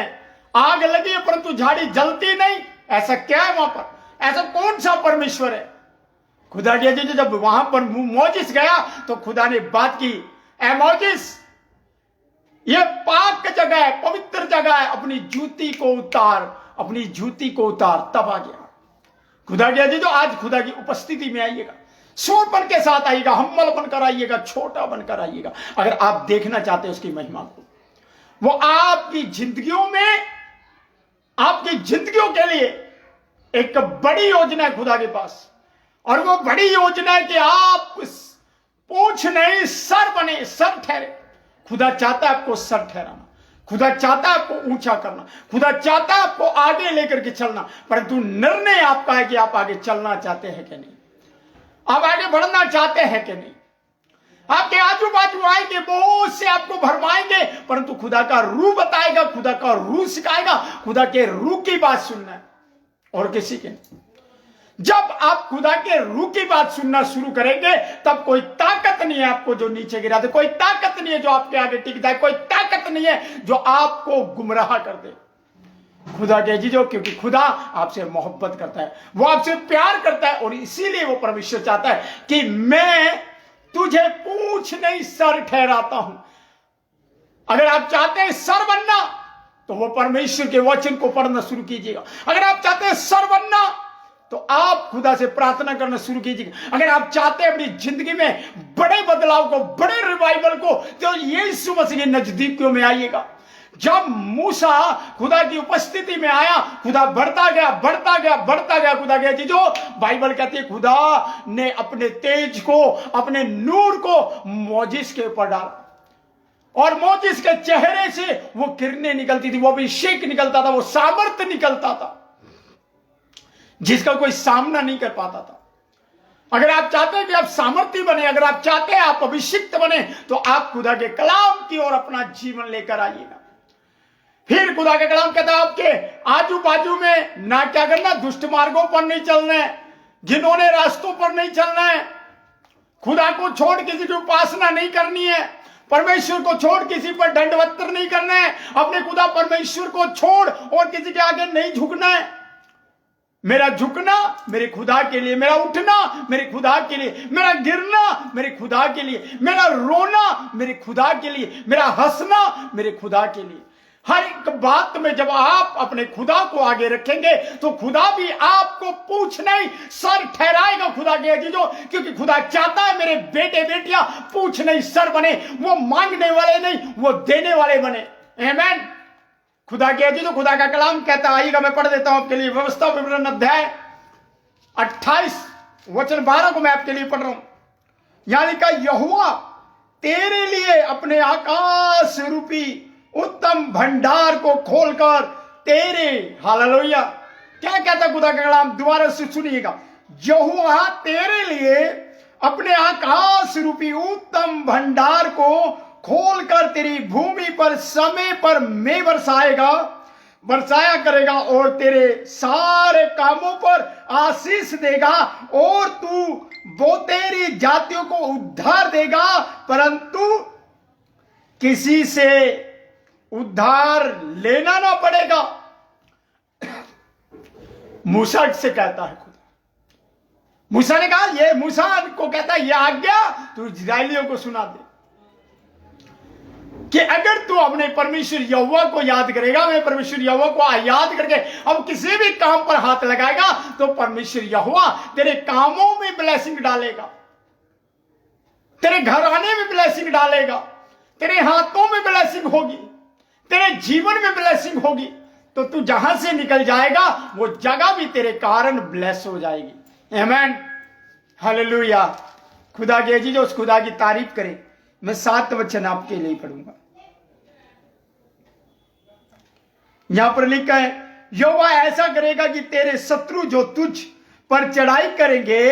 आग लगी है परंतु झाड़ी जलती नहीं। ऐसा क्या है वहां पर? ऐसा कौन सा परमेश्वर है? खुदा के अजीजों, जब वहां पर मोजिस गया तो खुदा ने बात की, ए मोजिस, ये पाक जगह है, पवित्र जगह है, अपनी जूती को उतार, अपनी जूती को उतार। तब आ गया। खुदा के अजीजों, आज खुदा की उपस्थिति में आइएगा, समर्पण के साथ आइएगा, हम्बल बनकर आइएगा, छोटा बनकर आइएगा। अगर आप देखना चाहते हैं उसकी महिमा को, वो आपकी जिंदगियों में, आपकी जिंदगियों के लिए एक बड़ी योजना है खुदा के पास। और वो बड़ी योजना है कि आप पूछ नहीं सर बने, सर ठहरे। खुदा चाहता है आपको सर ठहराना, खुदा चाहता है आपको ऊंचा करना, खुदा चाहता है आपको आगे लेकर के चलना। परंतु निर्णय आपका है कि आप आगे चलना चाहते हैं कि नहीं, आप आगे बढ़ना चाहते हैं कि नहीं। आपके आजू बाजू आएंगे, बहुत से आपको भरमाएंगे, परंतु खुदा का रूह बताएगा, खुदा का रूह सिखाएगा। खुदा के रूह की बात सुनना है और किसी के नहीं। जब आप खुदा के रूह की बात सुनना शुरू करेंगे, तब कोई ताकत नहीं है आपको जो नीचे गिरा दे, कोई ताकत नहीं है जो आपके आगे टिक जाए, कोई ताकत नहीं है जो आपको गुमराह कर दे। खुदा के अजीजों, क्योंकि खुदा आपसे मोहब्बत करता है, वो आपसे प्यार करता है, और इसीलिए वो परमेश्वर चाहता है कि मैं तुझे पूछ नहीं सर ठहराता हूं। अगर आप चाहते हैं सर बनना, तो वो परमेश्वर के वचन को पढ़ना शुरू कीजिएगा। अगर आप चाहते हैं सर बनना, तो आप खुदा से प्रार्थना करना शुरू कीजिएगा। अगर आप चाहते हैं अपनी जिंदगी में बड़े बदलाव को, बड़े रिवाइवल को, तो यीशु मसीह के नजदीकियों में आइएगा। जब मूसा खुदा की उपस्थिति में आया, खुदा बढ़ता गया, बढ़ता गया, बढ़ता गया। खुदा गया जी, जो बाइबल कहती है खुदा ने अपने तेज को, अपने नूर को मोजिस के ऊपर डाला, और मोजिस के चेहरे से वो किरणें निकलती थी, वो अभिषेक निकलता था, वो सामर्थ्य निकलता था जिसका कोई सामना नहीं कर पाता था। अगर आप चाहते हैं कि आप सामर्थ्य बने, अगर आप चाहते हैं आप अभिषिक्त बने, तो आप खुदा के कलाम की ओर अपना जीवन लेकर आइएगा। फिर खुदा के कलाम कहता है आपके आजू बाजू में ना क्या करना, दुष्ट मार्गों पर नहीं चलना है, जिन्होंने रास्तों पर नहीं चलना है, खुदा को छोड़ किसी की उपासना नहीं करनी है, परमेश्वर को छोड़ किसी पर दंडवत नहीं करना है, अपने खुदा परमेश्वर को छोड़ और किसी के आगे नहीं झुकना है। मेरा झुकना मेरे खुदा के लिए, मेरा उठना मेरे खुदा के लिए, मेरा गिरना मेरे खुदा के लिए, मेरा रोना मेरे खुदा के लिए, मेरा हंसना मेरे खुदा के लिए। हर एक बात में जब आप अपने खुदा को आगे रखेंगे, तो खुदा भी आपको पूछ नहीं सर ठहराएगा। खुदा के अजीजों, क्योंकि खुदा चाहता है मेरे बेटे बेटियां पूछ नहीं सर बने, वो मांगने वाले नहीं, वो देने वाले बने। आमीन। खुदा के अजीजों, खुदा का कलाम कहता है, आइएगा मैं पढ़ देता हूं आपके लिए, व्यवस्था विवरण अध्याय 28 वचन 12 को मैं आपके लिए पढ़ रहा हूं। यहां लिखा, यहोवा तेरे लिए अपने आकाश रूपी उत्तम भंडार को खोलकर तेरे, हालेलुया, क्या कहता खुदा का कलाम, दोबारा से सुनिएगा। यहोवा तेरे लिए अपने आकाश रूपी उत्तम भंडार को खोलकर तेरी भूमि पर समय पर में बरसाया करेगा, और तेरे सारे कामों पर आशीष देगा, और तू वो तेरी जातियों को उद्धार देगा, परंतु किसी से उद्धार लेना ना पड़ेगा। मूसा से कहता है खुदा। मूसा ने कहा, ये मूसा को कहता है, ये आज्ञा तू इस्राएलियों को सुना दे कि अगर तू अपने परमेश्वर यहोवा को याद करेगा, मैं परमेश्वर यहोवा को याद करके अब किसी भी काम पर हाथ लगाएगा, तो परमेश्वर यहोवा तेरे कामों में ब्लेसिंग डालेगा, तेरे घराने में ब्लेसिंग डालेगा, तेरे हाथों में ब्लेसिंग होगी, तेरे जीवन में ब्लेसिंग होगी। तो तू जहां से निकल जाएगा वो जगह भी तेरे कारण ब्लेस हो जाएगी। आमीन, हालेलुया। खुदा के जी जो उस खुदा की तारीफ करें। मैं 7 वचन आपके लिए पढ़ूंगा। यहां पर लिखा है, यहोवा ऐसा करेगा कि तेरे शत्रु जो तुझ पर चढ़ाई करेंगे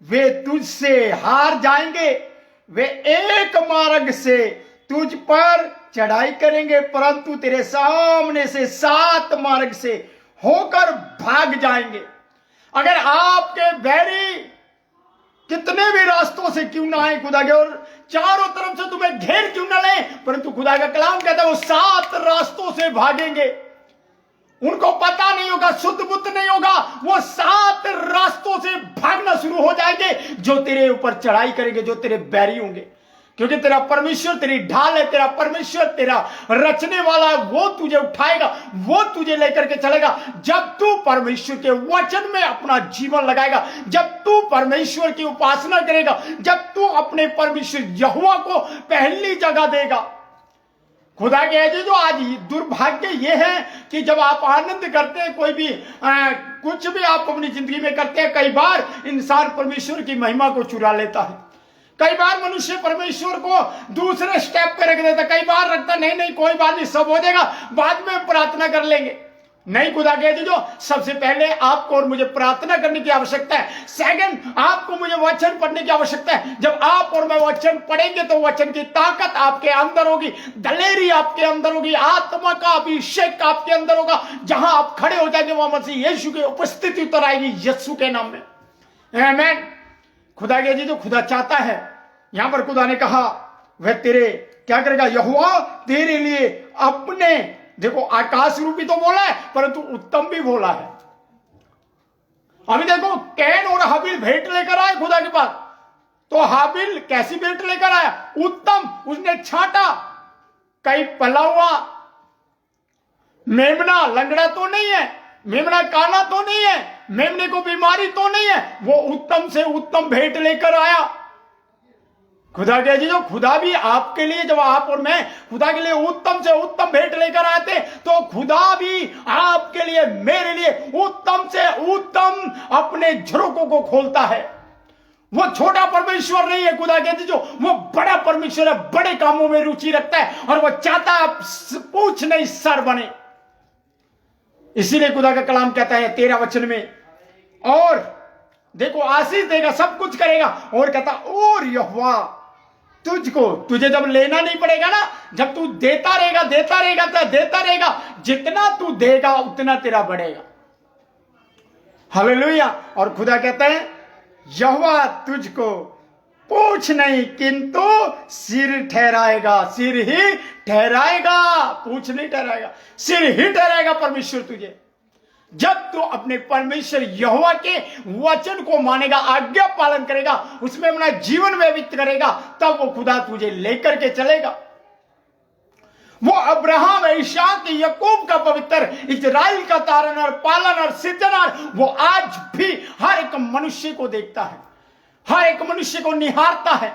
वे तुझसे हार जाएंगे, वे एक मार्ग से तुझ पर चढ़ाई करेंगे, परंतु तेरे सामने से 7 मार्ग से होकर भाग जाएंगे। अगर आपके बैरी कितने भी रास्तों से क्यों ना आए खुदा के, और चारों तरफ से तुम्हें घेर क्यों ना ले, परंतु खुदा का कलाम कहता है वो 7 रास्तों से भागेंगे। उनको पता नहीं होगा, शुद्ध बुद्ध नहीं होगा, वो 7 रास्तों से भागना शुरू हो जाएंगे जो तेरे ऊपर चढ़ाई करेंगे, जो तेरे बैरी होंगे। क्योंकि तेरा परमेश्वर तेरी ढाल है, तेरा परमेश्वर तेरा रचने वाला है, वो तुझे उठाएगा, वो तुझे लेकर के चलेगा। जब तू परमेश्वर के वचन में अपना जीवन लगाएगा, जब तू परमेश्वर की उपासना करेगा, जब तू अपने परमेश्वर यहोवा को पहली जगह देगा। खुदा के जो आज दुर्भाग्य ये है कि जब आप आनंद करते हैं, कोई भी कुछ भी आप अपनी जिंदगी में करते हैं, कई बार इंसान परमेश्वर की महिमा को चुरा लेता है। कई बार मनुष्य परमेश्वर को दूसरे स्टेप पे रख देता, कई बार रखता नहीं कोई बात नहीं, सब हो जाएगा, बाद में प्रार्थना कर लेंगे। नहीं, खुदा कहते जो सबसे पहले आपको और मुझे प्रार्थना करने की आवश्यकता है। सेकंड, आपको मुझे वचन पढ़ने की आवश्यकता है। जब आप और मैं वचन पढ़ेंगे तो वचन की ताकत आपके अंदर होगी, दलेरी आपके अंदर होगी, आत्मा का अभिषेक आपके अंदर होगा। जहां आप खड़े हो जाएंगे वहां मसीह यीशु की उपस्थिति उतर आएगी, यीशु के नाम में। आमीन। खुदा के जी जो खुदा चाहता है, यहां पर खुदा ने कहा वह तेरे क्या करेगा, यहोवा तेरे लिए अपने, देखो आकाश रूपी तो बोला है परंतु उत्तम भी बोला है। अभी देखो कैन और हाबिल भेंट लेकर आए खुदा के पास, तो हाबिल कैसी भेंट लेकर आया, उत्तम। उसने छांटा, कहीं पला हुआ मेमना लंगड़ा तो नहीं है, मेमना काला तो नहीं है, मेमने को बीमारी तो नहीं है, वो उत्तम से उत्तम भेंट लेकर आया। खुदा के जी जो खुदा भी आपके लिए, जब आप और मैं खुदा के लिए उत्तम से उत्तम भेंट लेकर आते, तो खुदा भी आपके लिए, मेरे लिए उत्तम से उत्तम अपने झरोकों को खोलता है। वो छोटा परमेश्वर नहीं है खुदा कहते जो, वो बड़ा परमेश्वर है, बड़े कामों में रुचि रखता है और वो चाहता है आप पूछ नहीं सर बने। इसीलिए खुदा का कलाम कहता है 13 वचन में, और देखो आशीष देगा, सब कुछ करेगा, और कहता और यहोवा तुझको, तुझे जब लेना नहीं पड़ेगा ना, जब तू देता रहेगा देता रहेगा तो देता रहेगा, जितना तू देगा उतना तेरा बढ़ेगा। हालेलुया। और खुदा कहता है यहोवा तुझको पूछ नहीं किंतु सिर ठहराएगा, सिर ही ठहराएगा, पूछ नहीं ठहराएगा, सिर ही ठहराएगा परमेश्वर तुझे। जब तू अपने परमेश्वर यहोवा के वचन को मानेगा, आज्ञा पालन करेगा, उसमें अपना जीवन व्यतीत करेगा, तब वो खुदा तुझे लेकर के चलेगा। वो अब्राहम, इसहाक, याकूब का पवित्र, इजराइल का तारनहार, पालनहार, सृजनहार, वो आज भी हर एक मनुष्य को देखता है, हर एक मनुष्य को निहारता है,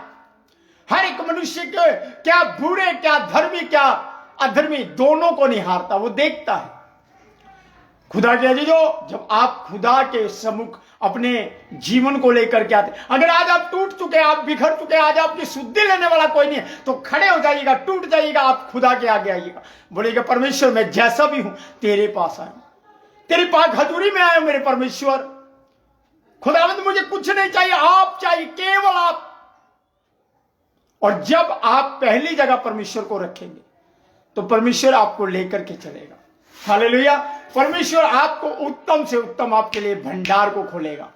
हर एक मनुष्य के क्या बुरे, क्या धर्मी, क्या अधर्मी, दोनों को निहारता, वो देखता है। खुदा के अजीजो, जब आप खुदा के सम्मुख अपने जीवन को लेकर के आते, अगर आज आप टूट चुके, आप बिखर चुके, आज आपकी शुद्धि लेने वाला कोई नहीं है, तो खड़े हो जाइएगा, टूट जाइएगा, आप खुदा के आगे आइएगा, बोलिएगा परमेश्वर मैं जैसा भी हूं तेरे पास आया, तेरी पाक हजूरी में आया मेरे परमेश्वर। खुदावंद मुझे कुछ नहीं चाहिए, आप चाहिए, केवल आप। और जब आप पहली जगह परमेश्वर को रखेंगे तो परमेश्वर आपको लेकर के चलेगा। हालेलुया। परमेश्वर आपको उत्तम से उत्तम आपके लिए भंडार को खोलेगा।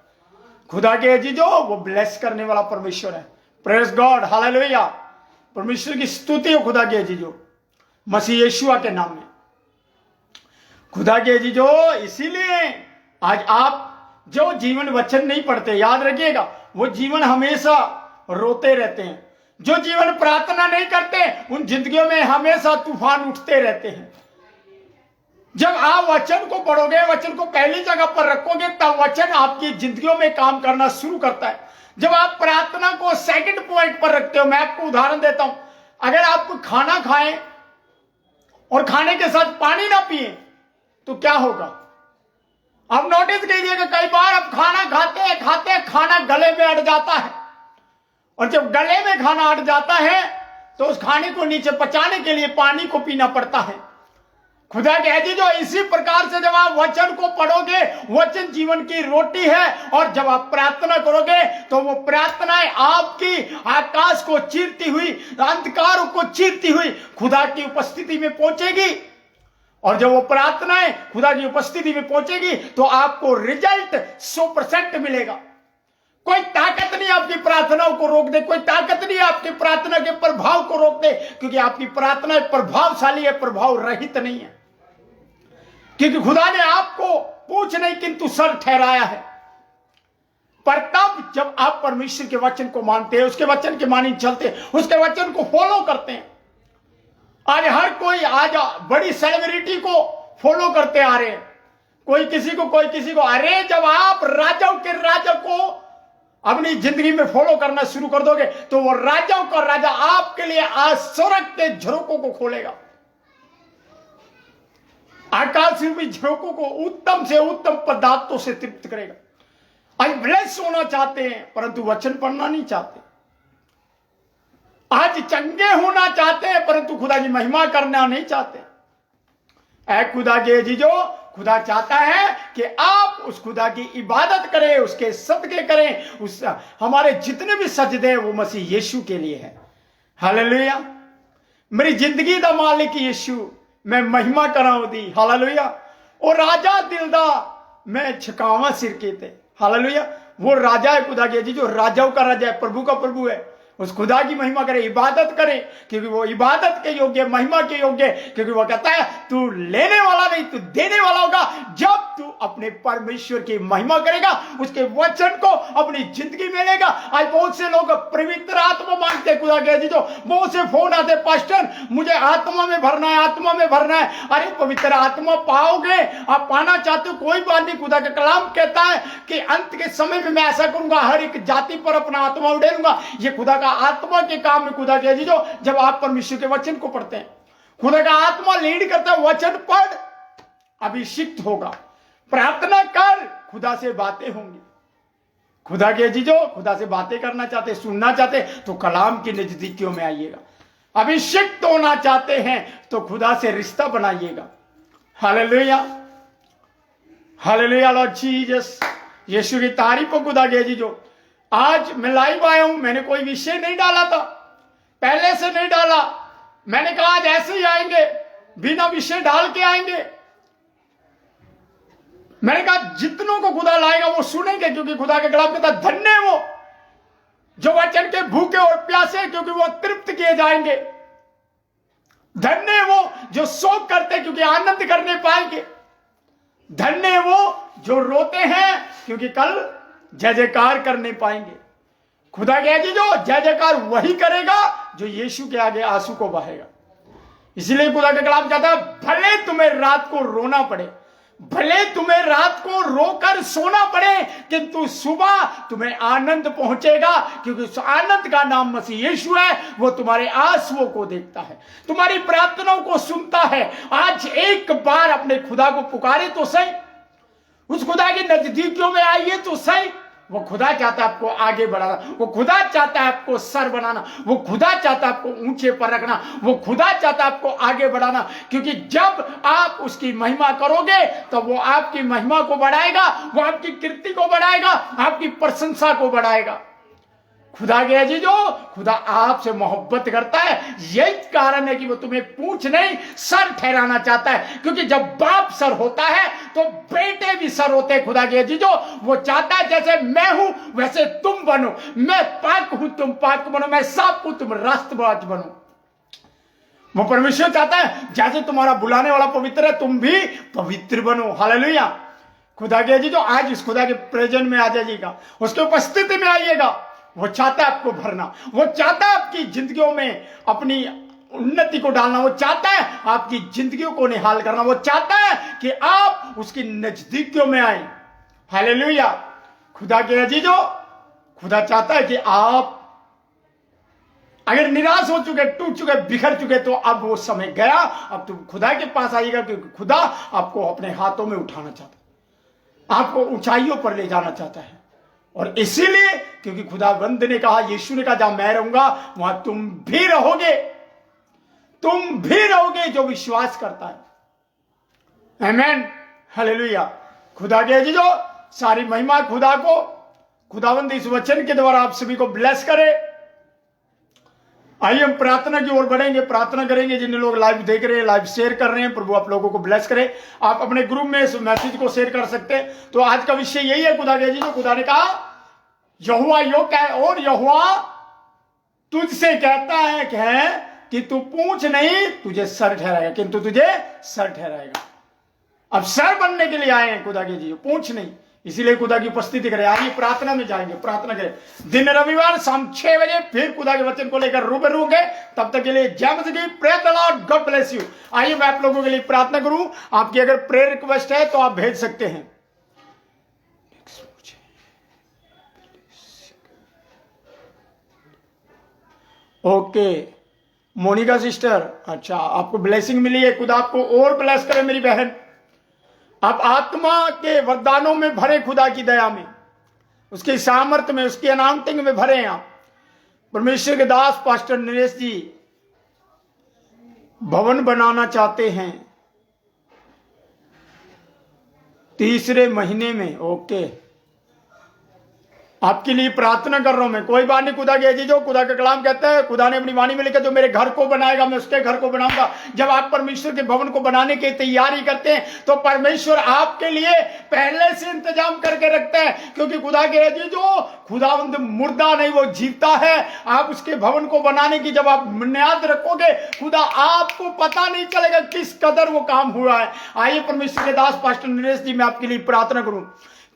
खुदा के अजीजो, वो ब्लेस करने वाला परमेश्वर है। Praise God, hallelujah. परमेश्वर की स्तुति हो खुदा के अजीजो, मसीह यीशुआ के नाम में। खुदा के अजीजो, इसीलिए आज आप जो जीवन वचन नहीं पढ़ते, याद रखिएगा, वो जीवन हमेशा रोते रहते हैं। जो जीवन प्रार्थना नहीं करते, उन जिंदगियों में हमेशा तूफान उठते रहते हैं। जब आप वचन को पढ़ोगे, वचन को पहली जगह पर रखोगे, तब वचन आपकी जिंदगियों में काम करना शुरू करता है। जब आप प्रार्थना को सेकंड पॉइंट पर रखते हो, मैं आपको उदाहरण देता हूं, अगर आप खाना खाएं और खाने के साथ पानी ना पिए तो क्या होगा? आप नोटिस कीजिएगा, कई बार आप खाना खाते खाते खाना गले में अट जाता है, और जब गले में खाना अट जाता है तो उस खाने को नीचे पचाने के लिए पानी को पीना पड़ता है। खुदा कहती जो इसी प्रकार से जब आप वचन को पढ़ोगे, वचन जीवन की रोटी है, और जब आप प्रार्थना करोगे तो वो प्रार्थनाएं आपकी आकाश को चीरती हुई, अंधकार को चीरती हुई खुदा की उपस्थिति में पहुंचेगी। और जब वो प्रार्थनाएं खुदा की उपस्थिति में पहुंचेगी तो आपको रिजल्ट 100% मिलेगा। कोई ताकत नहीं आपकी प्रार्थनाओं को रोक दे, कोई ताकत नहीं आपकी प्रार्थना के प्रभाव को रोक दे, क्योंकि आपकी प्रार्थना प्रभावशाली है, प्रभाव रहित नहीं है। क्योंकि खुदा ने आपको पूछ नहीं किंतु सर ठहराया है। पर तब जब आप परमेश्वर के वचन को मानते हैं, उसके वचन के मानी चलते हैं, उसके वचन को फॉलो करते हैं। आज हर कोई आज बड़ी सेलिब्रिटी को फॉलो करते आ रहे हैं, कोई किसी को। अरे जब आप राजाओं के राजा को अपनी जिंदगी में फॉलो करना शुरू कर दोगे तो वो राजाओं का राजा आपके लिए आज स्वर्ग के झरोकों को खोलेगा, आकाश रूपी झरोकों को उत्तम से उत्तम पदार्थों से तृप्त करेगा। आज ब्लेस होना चाहते हैं परंतु वचन पढ़ना नहीं चाहते, आज चंगे होना चाहते हैं परंतु खुदा की महिमा करना नहीं चाहते। ऐ खुदा के अजीजो, खुदा चाहता है कि आप उस खुदा की इबादत करें, उसके सदके करें। उस हमारे जितने भी सजदे हैं वो मसीह यीशु के लिए है। हालेलुया। मेरी जिंदगी दा मालिक यीशु, मैं महिमा कराऊं दी। हालेलुया। और राजा दिलदा मैं छकावा सिर कीते। हालेलुया। वो राजा है खुदा के अजीजो, राजाओं का राजा है, प्रभु का प्रभु है। उस खुदा की महिमा करे, इबादत करे, क्योंकि वो इबादत के योग्य, महिमा के योग्य, क्योंकि वो कहता है तू लेने वाला नहीं तू देने वाला होगा। जब तू अपने परमेश्वर की महिमा करेगा, उसके वचन को अपनी जिंदगी में लेगा। आज बहुत से लोग पवित्र आत्मा मांगते हैं खुदा के जी, जो बहुत से फोन आते, पास्टर मुझे आत्मा में भरना है, आत्मा में भरना है। अरे पवित्र आत्मा पाओगे, आप पाना चाहते हो कोई बात नहीं। खुदा का कलाम कहता है कि अंत के समय में मैं ऐसा करूंगा, हर एक जाति पर अपना आत्मा उड़ेलूंगा। ये खुदा का आत्मा के काम में खुदा के जी, जो जब आप परमेश्वर के वचन को पढ़ते हैं, खुदा का आत्मा लीड करता है, वचन पढ़, अभिषिक्त होगा, प्रार्थना कर, खुदा से बातें होंगी। खुदा के जीजो, खुदा से बातें करना चाहते, सुनना चाहते तो कलाम की नजदीकियों में आइएगा। अभिषिक्त होना चाहते हैं तो खुदा से रिश्ता बनाइएगा। Hallelujah, hallelujah Lord Jesus. यीशु की तारीफ हो खुदा के जीजो। आज मैं लाइव आया हूं, मैंने कोई विषय नहीं डाला था, पहले से नहीं डाला। मैंने कहा आज ऐसे ही आएंगे, बिना विषय डाल के आएंगे। मैंने कहा जितनों को खुदा लाएगा वो सुनेंगे, क्योंकि खुदा के कलाम कहता धन्य है वो जो वचन के भूखे और प्यासे, क्योंकि वो तृप्त किए जाएंगे। धन्य है वो जो शोक करते, क्योंकि आनंद करने पाएंगे। धन्य है वो जो रोते हैं, क्योंकि कल जय जयकार करने पाएंगे। खुदा कह जी, जो जय जयकार वही करेगा जो यीशु के आगे आंसू को बहाएगा। इसलिए खुदा का कलाम कहता है भले तुम्हें रात को रोना पड़े, भले तुम्हें रात को रोकर सोना पड़े, किंतु सुबह तुम्हें आनंद पहुंचेगा, क्योंकि उस आनंद का नाम मसीह यीशु है। वो तुम्हारे आंसुओं को देखता है, तुम्हारी प्रार्थनाओं को सुनता है। आज एक बार अपने खुदा को पुकारे तो सही, उस खुदा की नजदीकियों में आइए तो सही। वो खुदा चाहता है आपको आगे बढ़ाना, वो खुदा चाहता है आपको सर बनाना, वो खुदा चाहता है आपको ऊंचे पर रखना, वो खुदा चाहता है आपको आगे बढ़ाना। क्योंकि जब आप उसकी महिमा करोगे तो वो आपकी महिमा को बढ़ाएगा, वो आपकी कीर्ति को बढ़ाएगा, आपकी प्रशंसा को बढ़ाएगा। खुदा गया जी, जो खुदा आपसे मोहब्बत करता है, यही कारण है कि वो तुम्हें पूंछ नहीं सर ठहराना चाहता है। क्योंकि जब बाप सर होता है तो बेटे भी सर होते हैं। खुदा गया जी, जो वो चाहता है जैसे मैं हूं वैसे तुम बनो, मैं पाक हूं तुम पाक बनो, मैं साफ हूं तुम राष्ट्रवाद बनो। वो परमेश्वर चाहता है जैसे तुम्हारा बुलाने वाला पवित्र है, तुम भी पवित्र बनो। हालेलुया। खुदा गया जी, जो आज इस खुदा के प्रेजेंट में आ जाइएगा, उसके उपस्थिति में आइएगा। वो चाहता है आपको भरना, वो चाहता है आपकी जिंदगियों में अपनी उन्नति को डालना, वो चाहता है आपकी जिंदगियों को निहाल करना, वो चाहता है कि आप उसकी नजदीकियों में आए। हालेलुया। खुदा के अजीजों, खुदा चाहता है कि आप अगर निराश हो चुके, टूट चुके, बिखर चुके, तो अब वो समय गया, अब तुम खुदा के पास आइएगा, क्योंकि खुदा आपको अपने हाथों में उठाना चाहता है, आपको ऊंचाइयों पर ले जाना चाहता है। और इसीलिए क्योंकि खुदावंद ने कहा, यीशु ने कहा जहां मैं रहूंगा वहां तुम भी रहोगे, तुम भी रहोगे जो विश्वास करता है। आमीन, हालेलुया। खुदा के जी, जो सारी महिमा खुदा को, खुदावंद इस वचन के द्वारा आप सभी को ब्लेस करे। आइए हम प्रार्थना की ओर बढ़ेंगे, प्रार्थना करेंगे। जिन लोग लाइव देख रहे हैं, लाइव शेयर कर रहे हैं, प्रभु आप लोगों को ब्लेस करे। आप अपने ग्रुप में इस मैसेज को शेयर कर सकते हैं। तो आज का विषय यही है, खुदा के जी, जो खुदा ने कहा यहोवा यो कह, और यहोवा तुझसे कहता है कि तू पूछ नहीं तुझे सर ठहराएगा, किंतु तुझे सर ठहराएगा। अब सर बनने के लिए आए हैं खुदा के जी, पूछ नहीं। इसीलिए खुदा की उपस्थिति करें। आइए प्रार्थना में जाएंगे, प्रार्थना करें। दिन रविवार शाम 6 बजे फिर खुदा के वचन को लेकर रूबरू होंगे। तब तक के लिए जय मसीह, praise the Lord, God bless you. आइए मैं आप लोगों के लिए प्रार्थना करूं। आपकी अगर प्रेयर रिक्वेस्ट है तो आप भेज सकते हैं। ओके मोनिका सिस्टर, अच्छा आपको ब्लेसिंग मिली है, खुदा आपको और ब्लेस करे मेरी बहन। आप आत्मा के वरदानों में भरे, खुदा की दया में, उसके सामर्थ्य में, उसकी अनाउंटिंग में भरे हैं आप। परमेश्वर के दास पास्टर नरेश जी भवन बनाना चाहते हैं 3रे महीने में। ओके, आपके लिए प्रार्थना कर रहा हूं मैं। कोई बात नहीं, खुदा के अजीजों, खुदा का कलाम कहता है, खुदा ने अपनी वाणी में लिखा, जो मेरे घर को बनाएगा मैं उसके घर को बनाऊंगा। जब आप परमेश्वर के भवन को बनाने की तैयारी करते हैं तो परमेश्वर आपके लिए पहले से इंतजाम करके रखता है, क्योंकि खुदा के अजीजों, खुदावंद मुर्दा नहीं, वो जीवता है। आप उसके भवन को बनाने की जब आप बुनियाद रखोगे, खुदा आपको पता नहीं चलेगा किस कदर वो काम हुआ है। आइए परमेश्वर के दास पास्टर नरेश जी, मैं आपके लिए प्रार्थना करूं।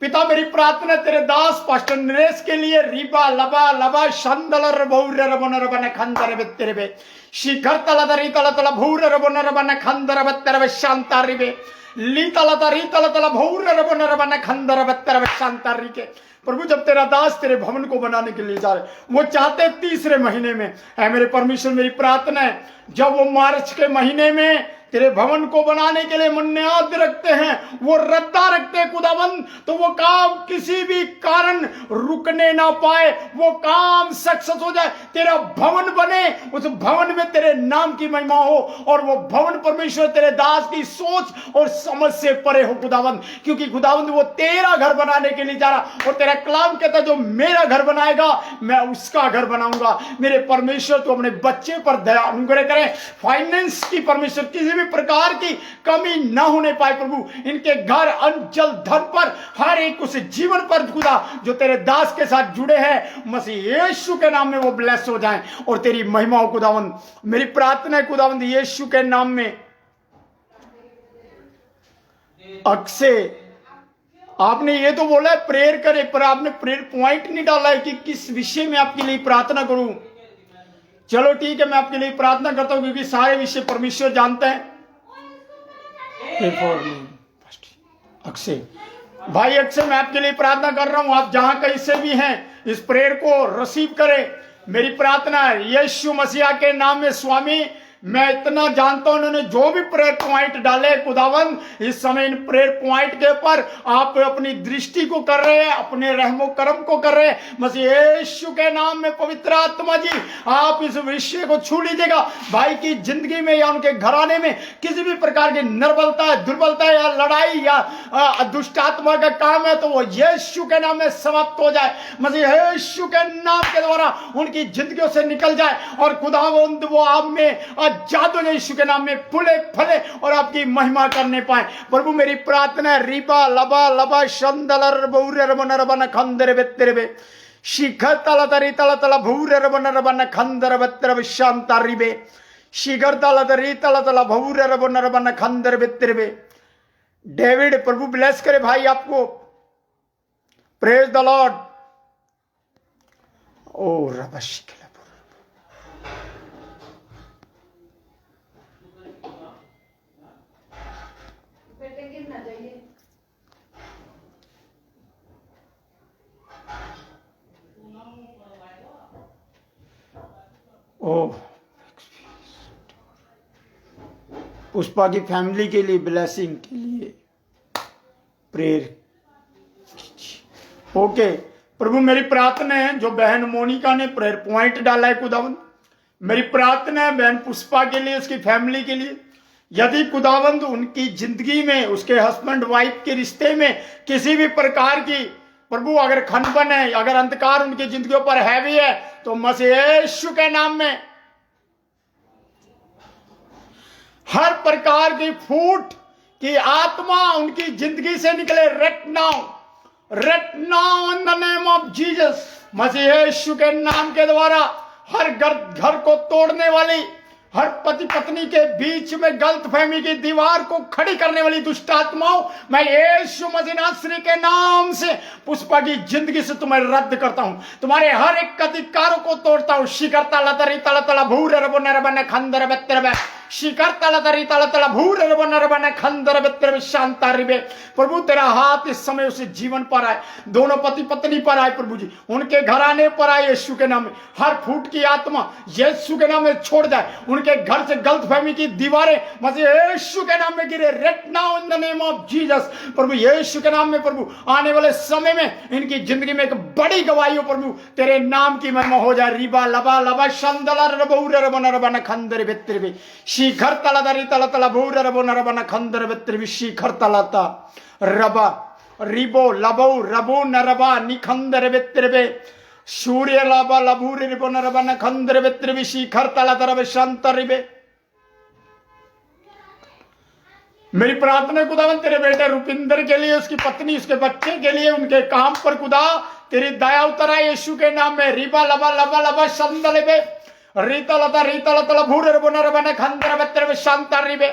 पिता, मेरी प्रार्थना तेरे दास पास्टर नरेश के लिए, रिबा लबा लबा शंदलर भौर रबन रबन खंदर बेत्तरबे शिखर तलदरी तल तल भौर रबन रबन खंदर बेत्तरबे शांतारिबे ली तल तरी तल तल भौर रबन रबन खंदर बेत्तरबे शांतारि के। प्रभु, जब तेरा दास तेरे भवन को बनाने के लिए जा रहे, वो चाहते तीसरे महीने में है। मेरे परमेश्वर, मेरी प्रार्थना है जब वो मार्च के महीने में तेरे भवन को बनाने के लिए बुनियाद रखते हैं, वो रद्दा रखते हैं खुदावंद, तो वो काम किसी भी कारण रुकने ना पाए, वो काम सक्सेस हो जाए, तेरा भवन बने, उस भवन में तेरे नाम की महिमा हो, और वो भवन परमेश्वर तेरे दास की सोच और समझ से परे हो खुदावंद, क्योंकि खुदावंद वो तेरा घर बनाने के लिए जा रहा, और तेरा कलाम कहता जो मेरा घर बनाएगा मैं उसका घर बनाऊंगा। मेरे परमेश्वर, तो अपने बच्चे पर दया अनुग्रह करें, फाइनेंस की परमेश्वर किसी भी प्रकार की कमी ना होने पाए प्रभु, इनके घर अंचल धन पर, हर एक उस जीवन पर खुदा जो तेरे दास के साथ जुड़े हैं, मसीह यीशु के नाम में वो ब्लेस हो जाएं और तेरी महिमा हो खुदावंद। मेरी प्रार्थना है खुदावंद यीशु के नाम में। अक्सर आपने ये तो बोला है प्रेयर करे, पर आपने प्रेयर पॉइंट नहीं डाला है कि किस विषय में आपके लिए प्रार्थना करूं। चलो ठीक है, मैं आपके लिए प्रार्थना करता हूं, क्योंकि सारे विषय परमेश्वर जानते हैं। अक्षय भाई, अक्षय, मैं आपके लिए प्रार्थना कर रहा हूं, आप जहां कहीं से भी हैं इस प्रेयर को रिसीव करें। मेरी प्रार्थना है यीशु मसीहा के नाम में। स्वामी, मैं इतना जानता हूं, उन्होंने जो भी प्रेयर पॉइंट डाले खुदावंद, इस समय इन प्रेयर पॉइंट के ऊपर आप अपनी दृष्टि को कर रहे हैं, अपने रहमो करम को कर रहे हैं। मसीह यीशु के नाम में पवित्र आत्मा जी, आप इस विषय को छू लीजिएगा। भाई की जिंदगी में या उनके घराने में किसी भी प्रकार की निर्बलता, दुर्बलता या लड़ाई या दुष्ट आत्मा का काम है, तो वो यीशु के नाम में समाप्त हो जाए। मसीह यीशु के नाम के द्वारा उनकी जिंदगियों से निकल जाए, और खुदावंद वो आप में जादू यीशु के नाम में फूले फले और आपकी महिमा करने पाए। प्रभु, मेरी प्रार्थना है रिबा लबा लबा शंदलर भौर रबन रबन खंदर बेत्तरबे शिखर तल तरी तल तल भौर रबन रबन खंदर बेत्तरबे शांतारिबे शिखर तल तरी तल तल भौर रबन रबन खंदर बेत्तरबे। डेविड, प्रभु ब्लेस करे भाई आपको। Praise the Lord. ओ रबशिक पुष्पा की फैमिली के लिए ब्लेसिंग के लिए प्रेयर कीजिए। ओके प्रभु, मेरी प्रार्थना है जो बहन मोनिका ने प्रेयर पॉइंट डाला है खुदावंद, मेरी प्रार्थना है बहन पुष्पा के लिए, उसकी फैमिली के लिए, यदि खुदावंद उनकी जिंदगी में, उसके हस्बैंड वाइफ के रिश्ते में किसी भी प्रकार की प्रभु अगर खनपन है, अगर अंधकार उनकी जिंदगियों पर हैवी है, तो मसीह यीशु के नाम में हर प्रकार की फूट की आत्मा उनकी जिंदगी से निकले। Right now in the name of Jesus. मसीह यीशु के नाम के द्वारा हर घर को तोड़ने वाली, हर पति पत्नी के बीच में गलतफहमी की दीवार को खड़ी करने वाली दुष्ट आत्माओं, मैं यीशु मसीह नासरी के नाम से पुष्पा की जिंदगी से तुम्हें रद्द करता हूं, तुम्हारे हर एक अधिकारों को तोड़ता हूं। शिखर तला तरी तला तला भूर रबो नरबन खंदर बेत्तर शिखर तला तरी तला तला भूर रबो नरबन खंदर बेत्तर शांतारिबे। प्रभु, तेरा हाथ इस समय उस जीवन पर आए, दोनों पति पत्नी पर आए प्रभु जी, उनके घराने पर आए यीशु के नाम में। हर फूट की आत्मा यीशु के नाम में छोड़ जाए, उनके घर से गलतफहमी की दीवारें मसीह यीशु के नाम में गिरे। Right now in the name of Jesus. प्रभु यीशु के नाम में प्रभु आने वाले समय में इनकी जिंदगी में एक बड़ी गवाही हो प्रभु, तेरे नाम की महिमा हो जाए। रिबा लबा लबा शंदलर रबौर रबन रबन खंदर बेत्तर शिखर तला दरी तला तला भौर रबन रबन खंदर बेत्तर शिखर तलाता रबा रिबो लबो रबो नरबा निखंदर वित्रबे सूर्य लाबा लभूर रिबो नरबा नखंदर वित्रबे शिखर तला तरब शांत रिबे। मेरी प्रार्थना खुदावन तेरे बेटे रुपिंदर के लिए, उसकी पत्नी, उसके बच्चे के लिए, उनके काम पर खुदा तेरी दया उतरा यीशु के नाम में। रिबा लबा लबा लबा शंदलिबे रीता लता भूर रबन खंदर बत्र शांता रिबे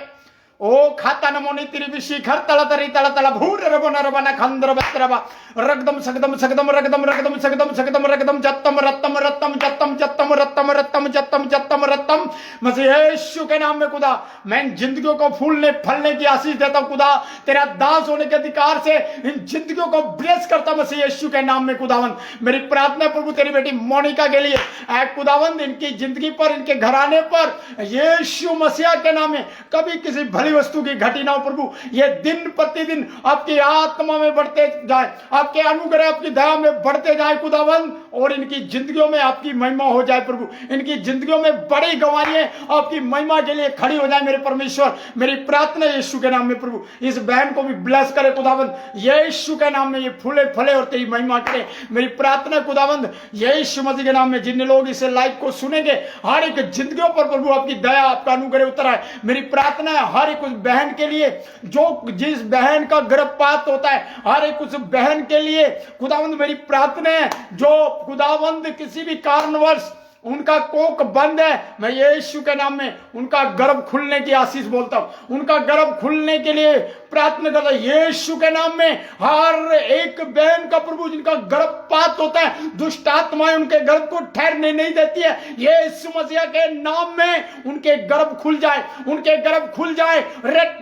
ओ खाता नमोनी तिरी विशी खर तला तला भूर रबन खंदर बत्रबा रगदम सगदम सगदम रगदम रगदम सगदम सगदम रगदम जत्तम रत्तम रत्तम जत्तम जत्तम रत्तम रत्तम जत्तम जत्तम रत्तम मसीह यीशु के नाम में खुदा मैं इन जिंदगियों को फूलने फलने की आशीष देता हूं खुदा। तेरा दास होने के अधिकार से इन जिंदगियों को ब्लेस करता मसीह यीशु के नाम में खुदावंद। मेरी प्रार्थना प्रभु तेरी बेटी मोनिका के लिए ऐ खुदावंद, इनकी जिंदगी पर, इनके घराने पर यीशु मसीह के नाम में कभी किसी भली वस्तु की घटी ना हो प्रभु। ये दिन प्रतिदिन आपकी आत्मा में बढ़ते जाए, आपके अनुग्रह आपकी दया में बढ़ते जाए खुदावंद, और इनकी जिंदगियों में आपकी महिमा हो जाए प्रभु। इनकी जिंदगियों में बड़ी गवाहियां आपकी महिमा के लिए खड़ी हो जाए मेरे परमेश्वर। मेरी प्रार्थना यीशु के नाम में प्रभु इस बहन को भी ब्लेस करे खुदावंद, यीशु के नाम में ये फूले फले और तेरी महिमा करे। मेरी प्रार्थना खुदावंद यीशु मसीह के नाम में जिन लोग इसे लाइव को सुनेंगे हर एक जिंदगियों पर प्रभु आपकी दया आपका अनुग्रह उतर आए। मेरी प्रार्थना है हर एक उस बहन के लिए जो जिस बहन का गर्भपात होता है, हर एक उस बहन के लिए खुदावंद मेरी प्रार्थना है जो खुदावंद किसी भी कारणवश उनका कोक बंद है, मैं यीशु के नाम में उनका गर्भ खुलने की आशीष बोलता हूं। उनका गर्भ खुलने के लिए प्रार्थना करता हूं यीशु के नाम में। हर एक बहन का प्रभु जिनका गर्भपात होता है, दुष्ट आत्माएं उनके गर्भ को ठहरने नहीं देती है, यीशु मसीह के नाम में उनके गर्भ खुल जाए, उनके गर्भ खुल जाए। रेट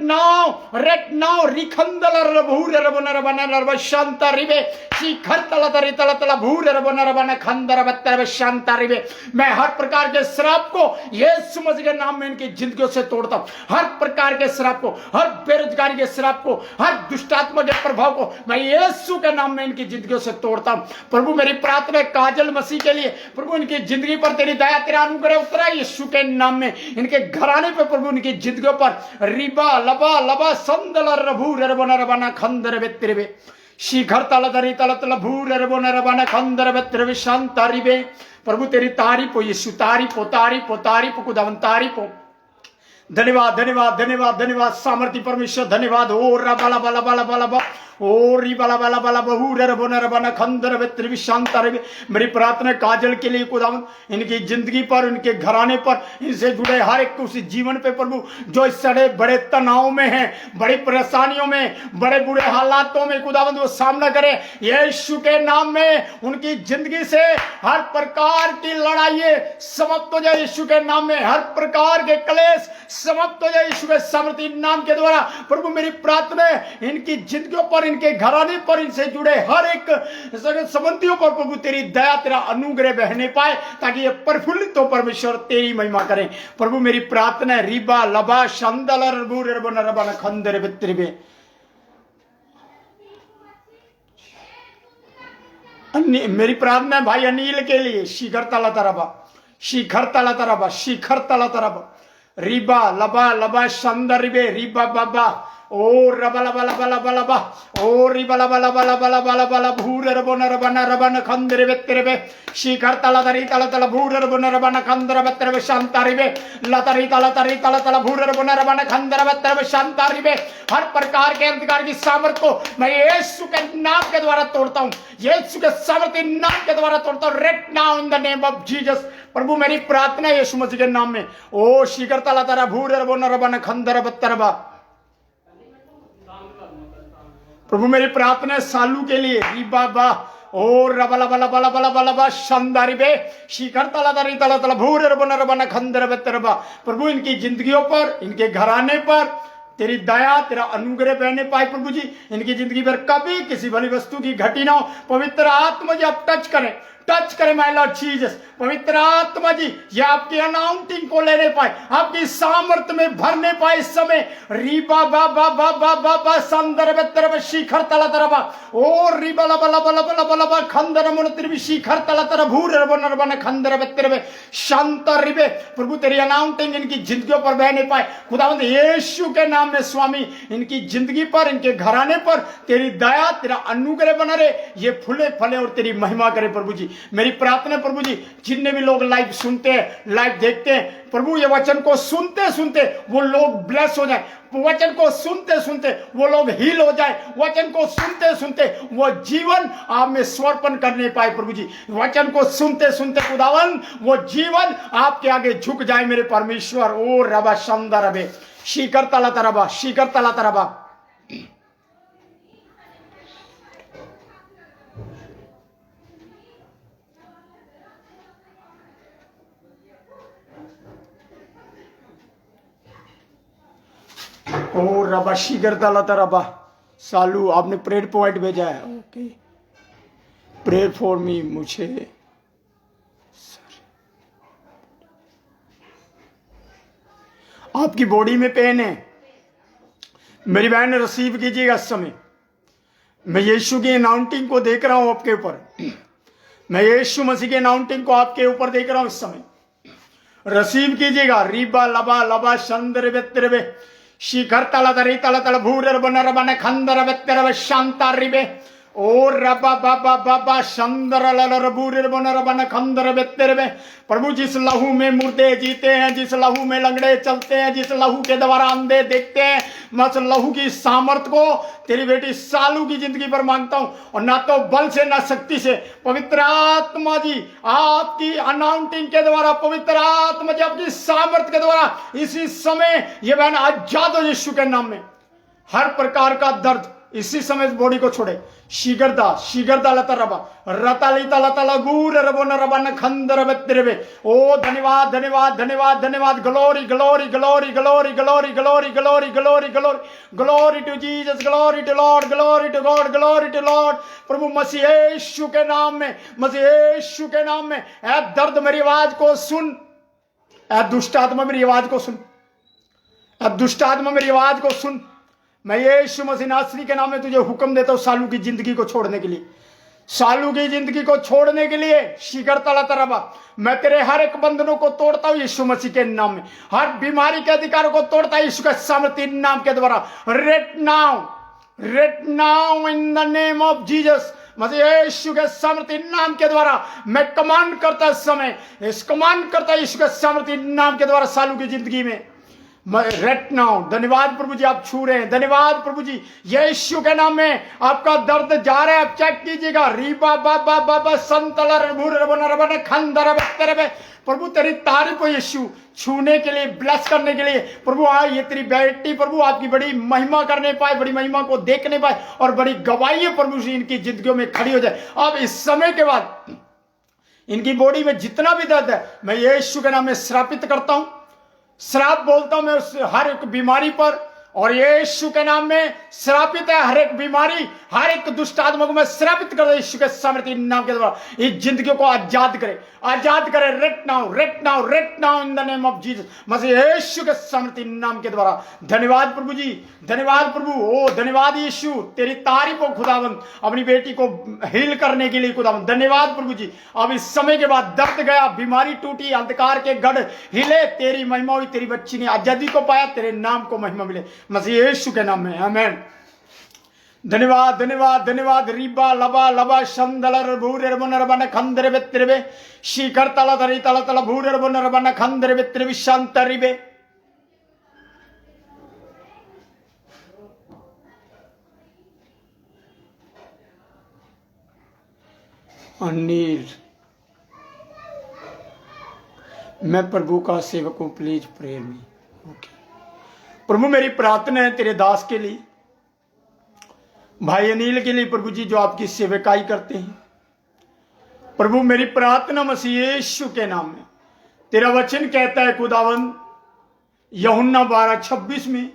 नाउ रिखंदल रभूर रबन रबन रब शांता रिबे शिखर तला तरी तला तला भूर रबन रबन खंदर बत्तर शांता रिबे। मैं हर प्रकार के श्राप को यीशु मसीह के नाम में इनकी जिंदगियों से तोड़ता हूं। हर प्रकार के श्राप को, हर बेरोजगारी के श्राप को, हर दुष्टात्मा के प्रभाव को मैं यीशु के नाम में इनकी जिंदगियों से तोड़ता हूं प्रभु। मेरी प्रार्थना काजल मसीह के लिए प्रभु इनकी जिंदगी पर तेरी दया तेरा अनुग्रह उतरा यीशु के नाम में। इनके घराने पर प्रभु इनकी जिंदगियों पर रिबा लबा लबा संदल रभूर रबन रबना खंदर बेत्रिबे शिखर तल दरी तल तल भूर रबन रबना खंदर बेत्रिबे शांता रिबे। प्रभु तेरी तारीफ हो यीशु, तारीफ हो तारीफ हो तारीफ हो खुदावन तारीफ हो। धन्यवाद धन्यवाद धन्यवाद धन्यवाद सामर्थी परमेश्वर धन्यवाद। ओ रबला बला बला बला बला ओ री बला बला बला बहु रबन रबन खंदर बेत्रिबे शांता रिबे। मेरी प्रार्थना काजल के लिए खुदावन इनकी जिंदगी पर, इनके घराने पर, इनसे जुड़े हर एक उस जीवन पे प्रभु जो इस सड़े बड़े तनाव में है, बड़ी परेशानियों में, बड़े बुरे हालातों में खुदावंद वो सामना करे यीशु के नाम में। उनकी जिंदगी से हर प्रकार की लड़ाई समाप्त हो जाए यीशु के नाम में, हर प्रकार के क्लेश समाप्त हो जाए यीशु के सामर्थी नाम के द्वारा। प्रभु मेरी प्रार्थना है इनकी जिंदगियों पर, इनके घराने पर, इनसे जुड़े हर एक संबंधियों पर प्रभु तेरी दया तेरा अनुग्रह बहने पाए ताकि ये प्रफुल्लित हो परमेश्वर तेरी महिमा करें। प्रभु मेरी प्रार्थना है रिबा लबा शंदल रबन रबन खंदर बेत्रिबे। मेरी प्रार्थना है भाई अनिल के लिए शिखर तला तरबा शिखर तला तरबा शिखर तला तरबा रिबा लबा लबा शंदर रिबे रिबा बाबा ओ रबा लबा लबा लबा लबा ओ रिबा लबा लबा लबा लबा लबा लबा भूर रबन रबन रबन खंदर बेत्रिबे शिखर तला तरी तला तला भूर रबन रबन खंदर बेत्रिबे शांता रिबे लतरी तला तला भूर रबन रबन खंदर बेत्रिबे शांता रिबे। हर प्रकार के अंधकार की सामर्थ को मैं यीशु के नाम के द्वारा तोड़ता हूं, यीशु के सामर्थी नाम के द्वारा तोड़ता हूं। Right now in the name of Jesus. प्रभु मेरी प्रार्थना है यीशु मसीह के नाम में। ओ शिखर तला तरा भूर रबन रबन खंदर बेत्रिबा। प्रभु मेरी प्रार्थना है सालू के लिए रिबा बा ओ रबला बला बला बला बला बा शानदारी बे शिखर तला तरी तला तला भूर रबन रबन खंदर बेत्रिबा। प्रभु इनकी जिंदगियों पर, इनके घराने पर तेरी दया तेरा अनुग्रह बहने पाए प्रभु जी। इनकी जिंदगी पर कभी किसी भली वस्तु की घटी ना हो। पवित्र आत्मा जी आप टच करें, टच करे माय लॉर्ड जीसस। पवित्र आत्मा जी ये आपकी अनाउंटिंग को लेने पाए, आपकी सामर्थ्य में भरने पाए इस समय। रीबा बा बा बा बा बा बा संदर्भ तरफ शिखर तला तरबा ओ रीबा ला बला बला बला बला बा खंदर मन त्रिवि शिखर तला तरफ भूर रबन रबन खंदर तरफ शांत रिबे। प्रभु तेरी अनाउंटिंग इनकी जिंदगियों पर बहने पाए खुदावंद यीशु के नाम में स्वामी। इनकी जिंदगी पर, इनके घराने पर तेरी दया, तेरा अनुग्रह बना रहे, ये फूले फले और तेरी महिमा करे प्रभु जी। मेरी प्रार्थना प्रभु जी, जितने भी लोग लाइव सुनते हैं, लाइव देखते हैं प्रभु, ये वचन को सुनते सुनते वो लोग ब्लेस हो जाए, वचन को सुनते सुनते वो लोग हील हो जाए, वचन को सुनते सुनते वो जीवन आप में समर्पण करने पाए प्रभु जी। वचन को सुनते सुनते खुदावन वो जीवन आपके आगे झुक जाए मेरे परमेश्वर। ओ रबा शंदा रबे शिखर तला तरबा शिखर तला तरबा। ओ रबा शिखर तला तरबा। सालू आपने प्रेयर पॉइंट भेजा है, ओके, प्रेयर फॉर मी। मुझे आपकी बॉडी में पेन है, मेरी बहन रिसीव कीजिएगा इस समय। मैं यीशु की अनाउंटिंग को देख रहा हूं आपके ऊपर, मैं यीशु मसीह की अनाउंटिंग को आपके ऊपर देख रहा हूं इस समय। रिसीव कीजिएगा। रीबा लबा लबा शंदर बेत्रबे शिखर तला तरी तला तला भूर बन रबन खंदर बेत्रबे शांता रिबे ओ रबा बाबा बाबा शंदर ललर बूर बन रबन खंदर बेत्रबे। प्रभु जिस लहू में मुर्दे जीते हैं, जिस लहू में लंगड़े चलते हैं, जिस लहू के द्वारा अंधे देखते हैं, मैं उस लहू की सामर्थ को तेरी बेटी सालू की जिंदगी पर मांगता हूं, और ना तो बल से ना शक्ति से। पवित्र आत्मा जी आपकी अनाउंटिंग के द्वारा, पवित्र आत्मा जी आपकी सामर्थ के द्वारा इसी समय ये बहन आजाद हो यीशु के नाम में। हर प्रकार का दर्द इसी समय इस बॉडी को छोड़े। शीघ्रता लता रबा रतालिता लता लगूर रबो न रबा न खंदर बेत्रबे। ओ धन्यवाद धन्यवाद धन्यवाद धन्यवाद। Glory glory glory glory glory glory glory glory glory glory to Jesus, glory to Lord, glory to God, glory to Lord. प्रभु मसीह यीशु के नाम में, मसीह यीशु के नाम में ऐ दर्द मेरी आवाज को सुन, ऐ दुष्ट आत्मा मेरी आवाज को सुन, ऐ दुष्ट आत्मा मेरी आवाज को सुन। मैं यीशु मसीह नासरी के नाम में तुझे हुक्म देता हूं सालू की जिंदगी को छोड़ने के लिए, सालू की जिंदगी को छोड़ने के लिए। शिखर तला तरबा मैं तेरे हर एक बंधनों को तोड़ता हूं यीशु मसीह के नाम में, हर बीमारी के अधिकारों को तोड़ता हूं यीशु के सामर्थ्य नाम के द्वारा। Right now in the name of Jesus. मसीह यीशु के सामर्थ्य नाम के द्वारा मैं कमांड करता इस समय, इस कमांड करता यीशु के सामर्थ्य नाम के द्वारा सालू की जिंदगी में रेट नाउ। धन्यवाद प्रभु जी आप छू रहे हैं, धन्यवाद प्रभु जी यीशु के नाम में आपका दर्द जा रहा है, आप चेक कीजिएगा। रीबा बाबा बाबा संतला रबन खंदर बेत्रबे। प्रभु तेरी तारीफ हो यीशु, छूने के लिए, ब्लेस करने के लिए। प्रभु ये तेरी बेटी प्रभु आपकी बड़ी महिमा करने पाए, बड़ी महिमा को देखने पाए, और बड़ी गवाही प्रभु जी इनकी जिंदगियों में खड़ी हो जाए। अब इस समय के बाद इनकी बॉडी में जितना भी दर्द है मैं यीशु के नाम में श्रापित करता हूं, श्राप बोलता हूं मैं उस हर एक बीमारी पर, और यीशु के नाम में श्रापित है हर एक बीमारी, हर एक दुष्ट आत्मा को मैं श्रापित कर यीशु के सामर्थ्य नाम के द्वारा इस जिंदगी को आजाद करे, आजाद करे। Right now right now right now in the name of Jesus, मसीह यीशु के सामर्थ्य नाम के द्वारा। धन्यवाद प्रभु जी, धन्यवाद प्रभु। ओ धन्यवाद यीशु, तेरी तारीफ हो खुदावन अपनी बेटी को हील करने के लिए खुदावन। धन्यवाद प्रभु जी। अब इस समय के बाद दर्द गया, बीमारी टूटी, अंधकार के गढ़ हिले, तेरी महिमा हुई, तेरी बच्ची ने आजादी को पाया, तेरे नाम को महिमा मिले मसीह यीशु के नाम में, आमीन। धन्यवाद धन्यवाद धन्यवाद। रीबा लबा लबा शंदलर भूर बन रबन खंदर बेत्रबे शिखर तला तरी तला तला भूर बन रबन खंदर बेत्रबे शांत रिबे। अनिल मैं प्रभु का सेवक हूं, प्लीज प्रेयर मी। ओके प्रभु मेरी प्रार्थना है तेरे दास के लिए, भाई अनिल के लिए प्रभु जी जो आपकी सेवकाई करते हैं। प्रभु मेरी प्रार्थना मसीह यीशु के नाम में, तेरा वचन कहता है खुदावन यूहन्ना 12:26 में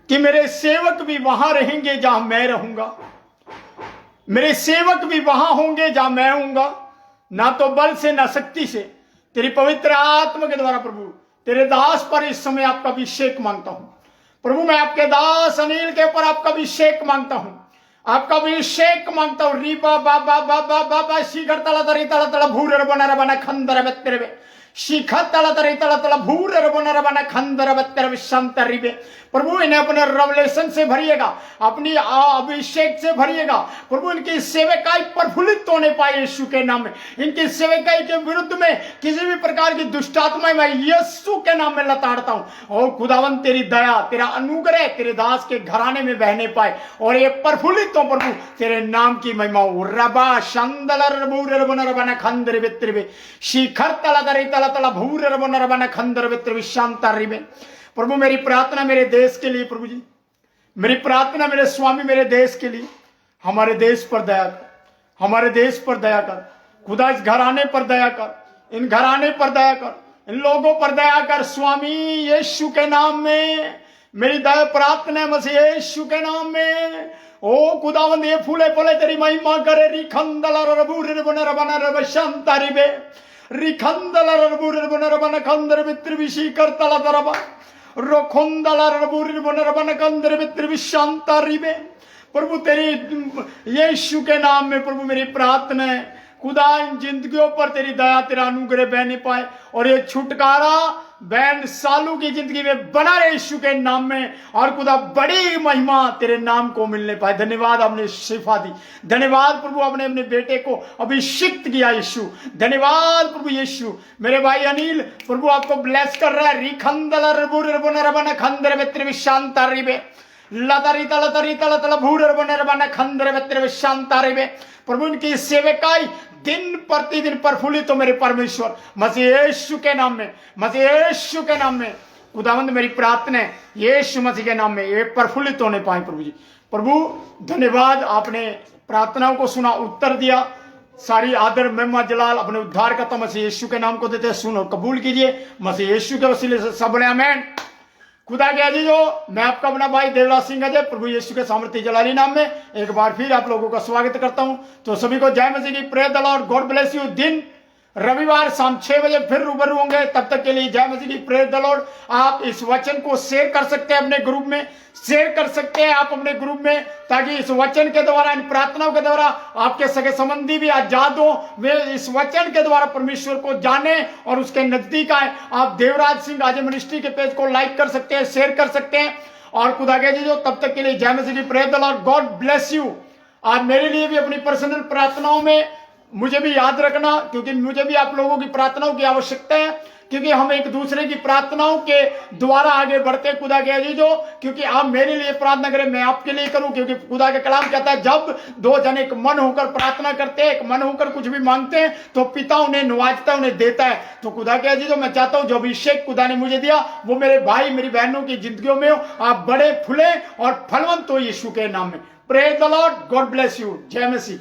कि मेरे सेवक भी वहां रहेंगे जहां मैं रहूंगा। मेरे सेवक भी वहां होंगे जहां मैं हूंगा, ना तो बल से ना शक्ति से, तेरी पवित्र आत्मा के द्वारा प्रभु तेरे दास पर इस समय आपका अभिषेक मांगता हूं। प्रभु मैं आपके दास अनिल के ऊपर आपका अभिषेक मांगता हूं, आपका अभिषेक मांगता हूं। रीबा बाबा बाबा बाबा शीघ्र तला तरी तला तला भूर बना बना खंदर बेत्रे शिखा तला तरी तला तला भूर बना बना खंदर बेत्रे विशांतरिबे। प्रभु इन्हें अपने रेवलेशन से भरिएगा, अपनी अभिषेक से भरिएगा। प्रभु इनकी सेवकाई प्रफुल्लित होने पाए यीशु के नाम में। इनकी सेवकाई के विरुद्ध में किसी भी प्रकार की दुष्टात्मा मैं यीशु के नाम में लताड़ता हूं। और खुदावन तेरी दया तेरा अनुग्रह तेरे दास के घराने में बहने पाए और ये प्रफुल्लित हो प्रभु, तेरे नाम की महिमा हो। रबा शंदलर भूर बना खंदर वित्रिबे शिखर तला तरी तला तला भूर बना खंदर वित्रिबे शांतरिबे। प्रभु मेरी प्रार्थना मेरे देश के लिए, प्रभु जी मेरी प्रार्थना मेरे स्वामी मेरे देश के लिए, हमारे देश पर दया कर, हमारे देश पर दया कर खुदा, इस घराने पर दया कर, इन घराने पर दया कर, इन लोगों पर दया कर स्वामी यीशु के नाम में मेरी दया प्रार्थना है मसीह यीशु के नाम में। ओ खुदावंद ये फूले फूले तेरी महिमा करे। रिखंदला रबूर बना रबना रब शांतारिबे रिखंदला रबूर बना रबना खंदर बित्र विशी करतला दरबा प्रभु तेरी यीशु के नाम में प्रभु मेरी प्रार्थना है खुदा, इन जिंदगियों पर तेरी दया तेरा अनुग्रह बहने पाए और ये छुटकारा बहन सालू की जिंदगी में बना रहे यीशु के नाम में। और खुदा बड़ी महिमा तेरे नाम को मिलने पाए। धन्यवाद आपने शिफा दी, धन्यवाद प्रभु आपने अपने बेटे को अभिषिक्त किया यीशु, धन्यवाद प्रभु यीशु। मेरे भाई अनिल प्रभु आपको ब्लेस कर रहा है। रिखंदलर खंदर मित्र शांतारिबे लतरिता लतरिता लतला भूर बने खंदर मित्र शांतारिबे। प्रभु इनकी सेवकाई दिन प्रतिदिन प्रफुल्लित हो मेरे परमेश्वर मसीह यीशु के नाम में, मसीह यीशु के नाम में। खुदावंद मेरी प्रार्थना है यीशु मसीह के नाम में ये प्रफुल्लित होने पाए प्रभु जी। प्रभु धन्यवाद आपने प्रार्थनाओं को सुना, उत्तर दिया। सारी आदर महिमा जलाल अपने उद्धार का मसीह यीशु के नाम को देते हैं। सुनो कबूल कीजिए मसीह यीशु के वसीले से सब ने आमीन। खुदा के अजीजो मैं आपका अपना भाई देवराज सिंह अजय प्रभु यीशु के सामर्थ्य जलाली नाम में एक बार फिर आप लोगों का स्वागत करता हूं। तो सभी को जय मसीह की, praise the Lord, God bless you. दिन रविवार शाम 6 बजे फिर रूबरू होंगे, तब तक के लिए जय मसीह की, प्रेज द लॉर्ड। आप इस वचन को शेयर कर सकते हैं अपने ग्रुप में, शेयर कर सकते हैं आप अपने ग्रुप में, ताकि इस वचन के द्वारा इन प्रार्थनाओं के द्वारा आपके सगे संबंधी भी आजाद हो, वे इस वचन के द्वारा परमेश्वर को जाने और उसके नजदीक आए। आप देवराज सिंह अजय मिनिस्ट्री के पेज को लाइक कर सकते हैं, शेयर कर सकते हैं। और खुदा के जो तब तक के लिए जय मसीह की, praise the Lord, God bless you. आज मेरे लिए भी अपनी पर्सनल प्रार्थनाओं में मुझे भी याद रखना, क्योंकि मुझे भी आप लोगों की प्रार्थनाओं की आवश्यकता है, क्योंकि हम एक दूसरे की प्रार्थनाओं के द्वारा आगे बढ़ते हैं। खुदा के अजीजों क्योंकि आप मेरे लिए प्रार्थना करें, मैं आपके लिए करूं, क्योंकि खुदा का कलाम कहता है जब दो जन एक मन होकर प्रार्थना करते हैं, एक मन होकर कुछ भी मांगते हैं, तो पिता उन्हें नवाजता, उन्हें देता है। तो खुदा के अजीजों मैं चाहता हूं जो अभिषेक खुदा ने मुझे दिया वो मेरे भाई मेरी बहनों की जिंदगियों में हो, आप बड़े फूले और फलवंत हो यीशु के नाम में। Praise the Lord, God bless you. जय मसीह।